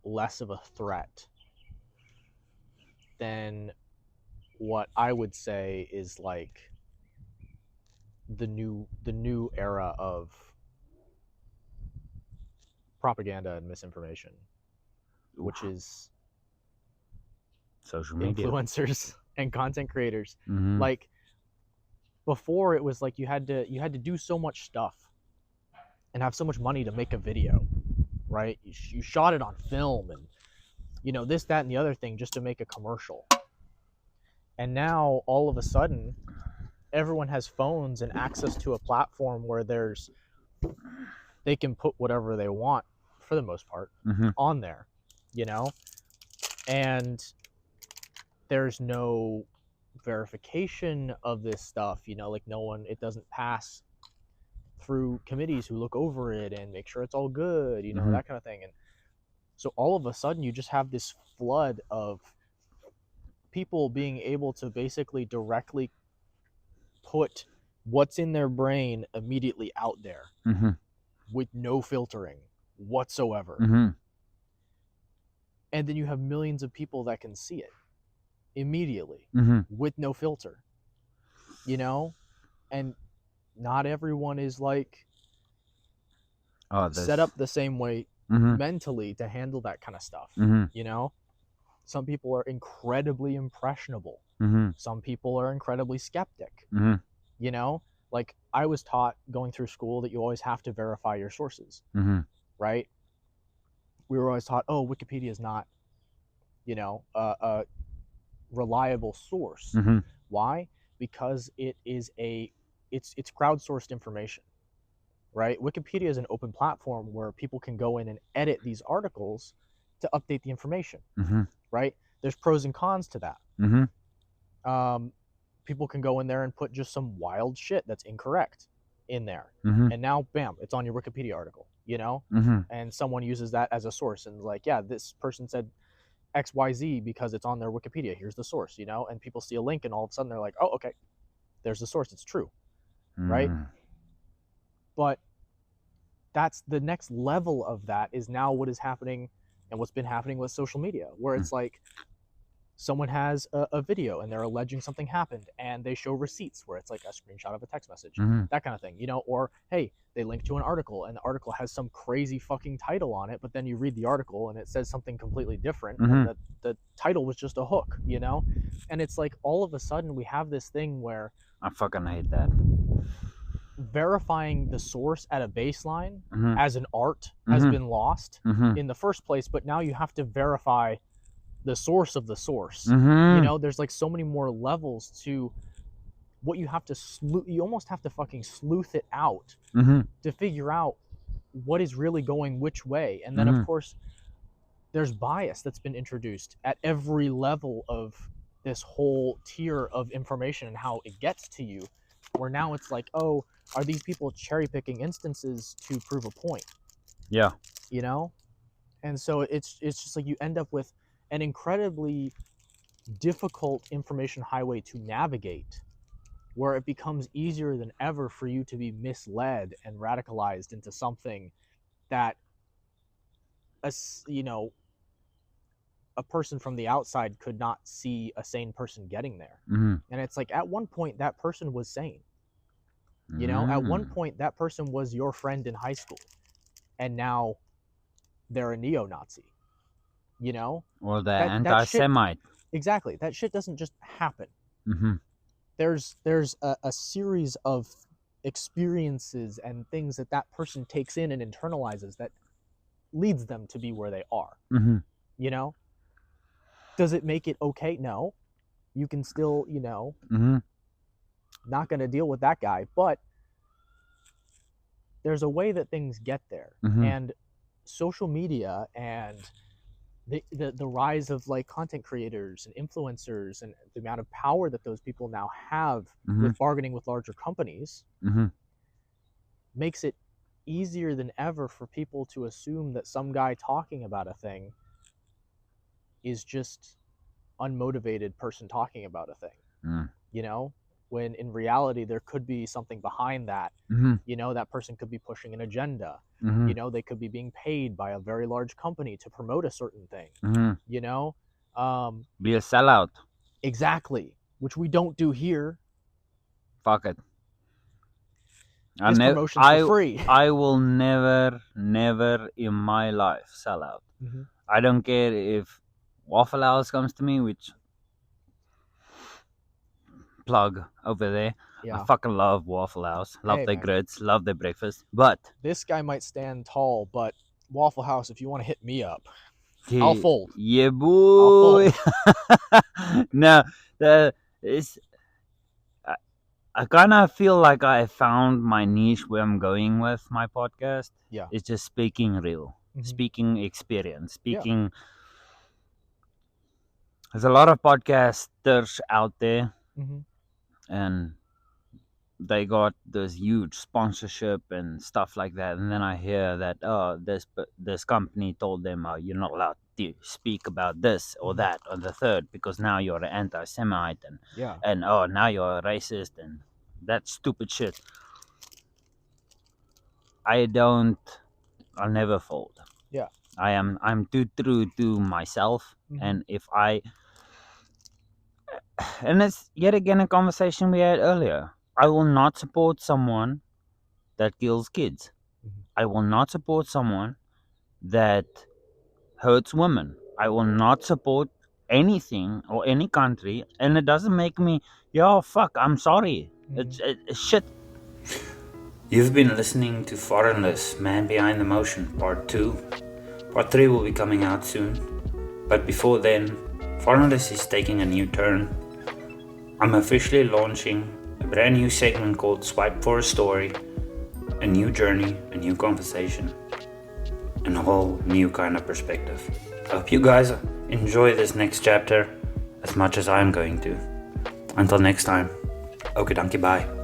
less of a threat than what I would say is like the new era of propaganda and misinformation, which is social media, influencers and content creators. Like, before it was like you had to do so much stuff and have so much money to make a video, right? You shot it on film and this, that, and the other thing just to make a commercial. And now all of a sudden everyone has phones and access to a platform where they can put whatever they want for the most part on there, and there's no verification of this stuff, like it doesn't pass through committees who look over it and make sure it's all good, that kind of thing. And so all of a sudden you just have this flood of people being able to basically directly put what's in their brain immediately out there with no filtering whatsoever. And then you have millions of people that can see it immediately with no filter, and not everyone is like set up the same way mentally to handle that kind of stuff. Some people are incredibly impressionable. Some people are incredibly skeptic. Like I was taught going through school that you always have to verify your sources, right? We were always taught, Wikipedia is not, a reliable source. Why? Because it's crowdsourced information, right? Wikipedia is an open platform where people can go in and edit these articles to update the information, right? There's pros and cons to that. People can go in there and put just some wild shit that's incorrect in there, and now bam, it's on your Wikipedia article, and someone uses that as a source and like, yeah, this person said XYZ because it's on their Wikipedia, here's the source, and people see a link and all of a sudden they're like, oh, okay, there's the source, it's true, right? But that's the next level of that is now what is happening and what's been happening with social media, where it's like someone has a video and they're alleging something happened and they show receipts where it's like a screenshot of a text message, that kind of thing, or hey, they link to an article and the article has some crazy fucking title on it, but then you read the article and it says something completely different, and the title was just a hook, and it's like all of a sudden we have this thing where I fucking hate that. Verifying the source at a baseline as an art has been lost in the first place, but now you have to verify the source of the source. There's like so many more levels to what you have to you almost have to fucking sleuth it out to figure out what is really going which way. And then of course there's bias that's been introduced at every level of this whole tier of information and how it gets to you, where now it's like, oh, are these people cherry picking instances to prove a point? Yeah. And so it's just like you end up with an incredibly difficult information highway to navigate, where it becomes easier than ever for you to be misled and radicalized into something that a person from the outside could not see a sane person getting there. And it's like at one point that person was sane. At one point that person was your friend in high school, and now they're a neo-Nazi. Or the anti-Semite. Exactly. That shit doesn't just happen. There's a series of experiences and things that person takes in and internalizes that leads them to be where they are. Does it make it okay? No. You can still, not going to deal with that guy, but there's a way that things get there. And social media and the rise of like content creators and influencers and the amount of power that those people now have with bargaining with larger companies makes it easier than ever for people to assume that some guy talking about a thing is just unmotivated person talking about a thing, when in reality there could be something behind that. That person could be pushing an agenda. They could be being paid by a very large company to promote a certain thing. Be a sellout. Exactly, which we don't do here. Fuck it. Promotions for free. I will never in my life sell out. I don't care if Waffle House comes to me, which plug over there. Yeah. I fucking love Waffle House. Love Hey, their man. grits. Love their breakfast. But This guy might stand tall, but Waffle House, if you want to hit me up, I'll fold. Yeah, boy. No, it's. I kind of feel like I found my niche where I'm going with my podcast. Yeah. It's just speaking real, speaking experience, speaking. There's a lot of podcasters out there, and they got this huge sponsorship and stuff like that. And then I hear that this company told them, you're not allowed to speak about this or that or the third because now you're an anti-Semite and now you're a racist and that stupid shit. I'll never fold. Yeah. I'm too true to myself, and and it's yet again a conversation we had earlier. I will not support someone that kills kids. I will not support someone that hurts women. I will not support anything or any country, and it doesn't make me, fuck, I'm sorry. It's shit. You've been listening to Foreignless, Man Behind the Motion, Part 2. Part 3 will be coming out soon. But before then, Foreignless is taking a new turn. I'm officially launching a brand new segment called Swipe for a Story. A new journey, a new conversation, and a whole new kind of perspective. I hope you guys enjoy this next chapter as much as I'm going to. Until next time, okie dokie, bye.